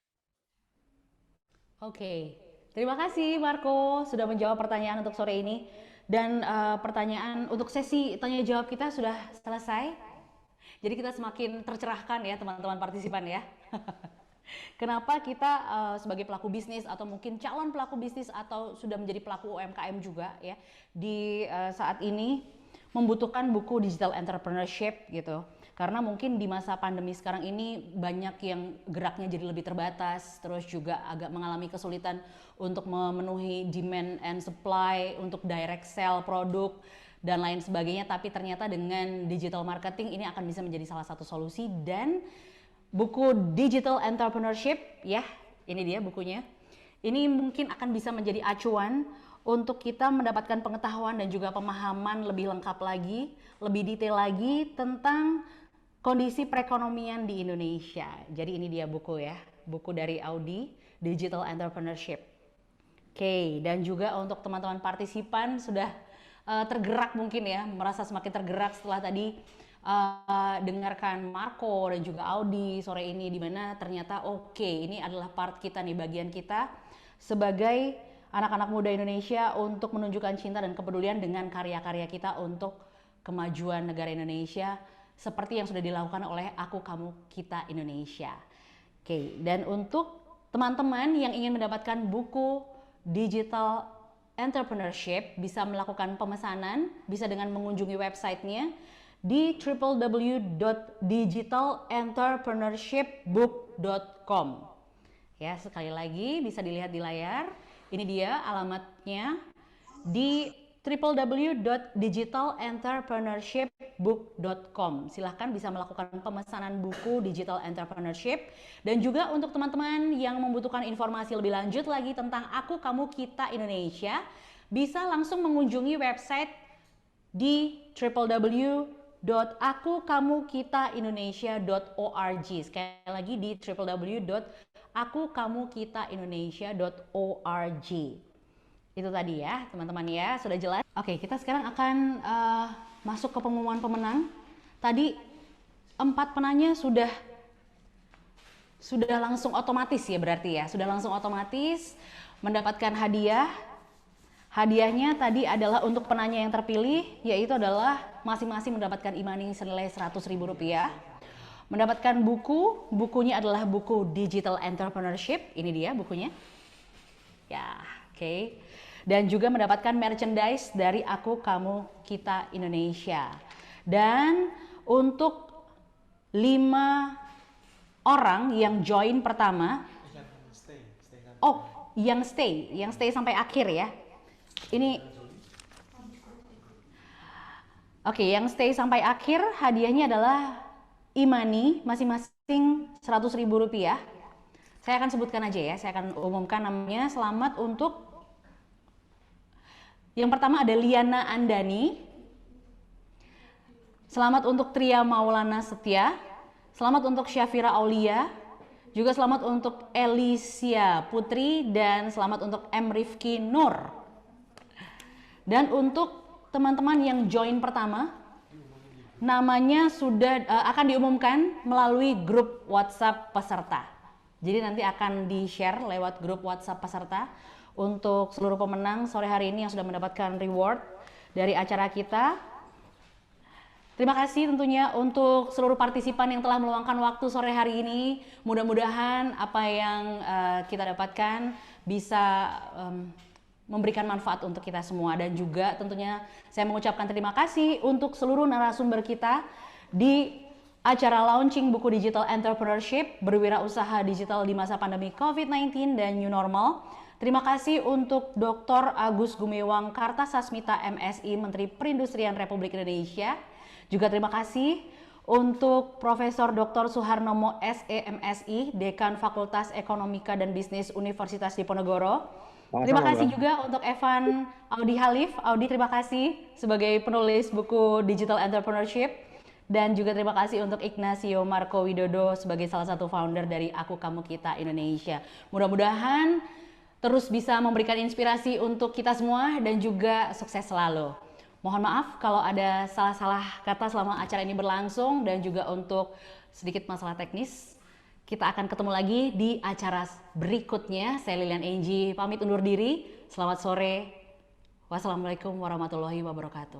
Oke, terima kasih Marco sudah menjawab pertanyaan untuk sore ini. Dan pertanyaan untuk sesi tanya jawab kita sudah selesai. Jadi kita semakin tercerahkan ya teman-teman partisipan ya. Kenapa kita sebagai pelaku bisnis atau mungkin calon pelaku bisnis atau sudah menjadi pelaku UMKM juga ya di saat ini membutuhkan buku digital entrepreneurship gitu. Karena mungkin di masa pandemi sekarang ini banyak yang geraknya jadi lebih terbatas, terus juga agak mengalami kesulitan untuk memenuhi demand and supply, untuk direct sell produk dan lain sebagainya. Tapi ternyata dengan digital marketing ini akan bisa menjadi salah satu solusi, dan buku Digital Entrepreneurship ya, ini dia bukunya. Ini mungkin akan bisa menjadi acuan untuk kita mendapatkan pengetahuan dan juga pemahaman lebih lengkap lagi, lebih detail lagi tentang kondisi perekonomian di Indonesia. Jadi ini dia buku ya, buku dari Audi, Digital Entrepreneurship. Oke, dan juga untuk teman-teman partisipan sudah tergerak mungkin ya, merasa semakin tergerak setelah tadi dengarkan Marco dan juga Audi sore ini, di mana ternyata oke, ini adalah part kita nih, bagian kita sebagai anak-anak muda Indonesia untuk menunjukkan cinta dan kepedulian dengan karya-karya kita untuk kemajuan negara Indonesia seperti yang sudah dilakukan oleh Aku, Kamu, Kita Indonesia. Oke, dan untuk teman-teman yang ingin mendapatkan buku Digital Entrepreneurship bisa melakukan pemesanan, bisa dengan mengunjungi websitenya di www.digitalentrpreneurshipbook.com. Ya, sekali lagi bisa dilihat di layar. Ini dia alamatnya di www.digitalentrpreneurshipbook.com. Silahkan bisa melakukan pemesanan buku Digital Entrepreneurship. Dan juga untuk teman-teman yang membutuhkan informasi lebih lanjut lagi tentang Aku, Kamu, Kita Indonesia, bisa langsung mengunjungi website di www.akukamukitaindonesia.org. Sekali lagi di www.akukamukitaindonesia.org. Itu tadi ya teman-teman ya, sudah jelas. Oke, kita sekarang akan masuk ke pengumuman pemenang. Tadi 4 penanya sudah langsung otomatis ya berarti ya, sudah langsung otomatis mendapatkan hadiah. Hadiahnya tadi adalah untuk penanya yang terpilih, yaitu adalah masing-masing mendapatkan e-money senilai Rp100.000. Mendapatkan bukunya adalah buku Digital Entrepreneurship, ini dia bukunya. Ya, oke. Dan juga mendapatkan merchandise dari Aku, Kamu, Kita Indonesia. Dan untuk 5 orang yang join pertama, yang stay sampai akhir ya. Ini, yang stay sampai akhir hadiahnya adalah e-money masing-masing Rp100.000. Saya akan sebutkan aja ya, saya akan umumkan namanya. Selamat untuk yang pertama ada Liana Andani. Selamat untuk Tria Maulana Setia. Selamat untuk Syafira Aulia. Juga selamat untuk Elisia Putri dan selamat untuk M. Rifki Nur. Dan untuk teman-teman yang join pertama, namanya sudah akan diumumkan melalui grup WhatsApp peserta. Jadi nanti akan di-share lewat grup WhatsApp peserta untuk seluruh pemenang sore hari ini yang sudah mendapatkan reward dari acara kita. Terima kasih tentunya untuk seluruh partisipan yang telah meluangkan waktu sore hari ini. Mudah-mudahan apa yang kita dapatkan bisa memberikan manfaat untuk kita semua. Dan juga tentunya saya mengucapkan terima kasih untuk seluruh narasumber kita di acara launching buku Digital Entrepreneurship, berwirausaha digital di masa pandemi COVID-19 dan New Normal. Terima kasih untuk Dr. Agus Gumiwang Kartasasmita MSI, Menteri Perindustrian Republik Indonesia. Juga terima kasih untuk Profesor Dr. Suharnomo SEMSI, Dekan Fakultas Ekonomika dan Bisnis Universitas Diponegoro. Terima kasih juga untuk Evan Audi Halif. Audi, terima kasih sebagai penulis buku Digital Entrepreneurship. Dan juga terima kasih untuk Ignacio Marco Widodo sebagai salah satu founder dari Aku, Kamu, Kita Indonesia. Mudah-mudahan terus bisa memberikan inspirasi untuk kita semua dan juga sukses selalu. Mohon maaf kalau ada salah-salah kata selama acara ini berlangsung dan juga untuk sedikit masalah teknis. Kita akan ketemu lagi di acara berikutnya. Saya Lilian Enji pamit undur diri. Selamat sore. Wassalamualaikum warahmatullahi wabarakatuh.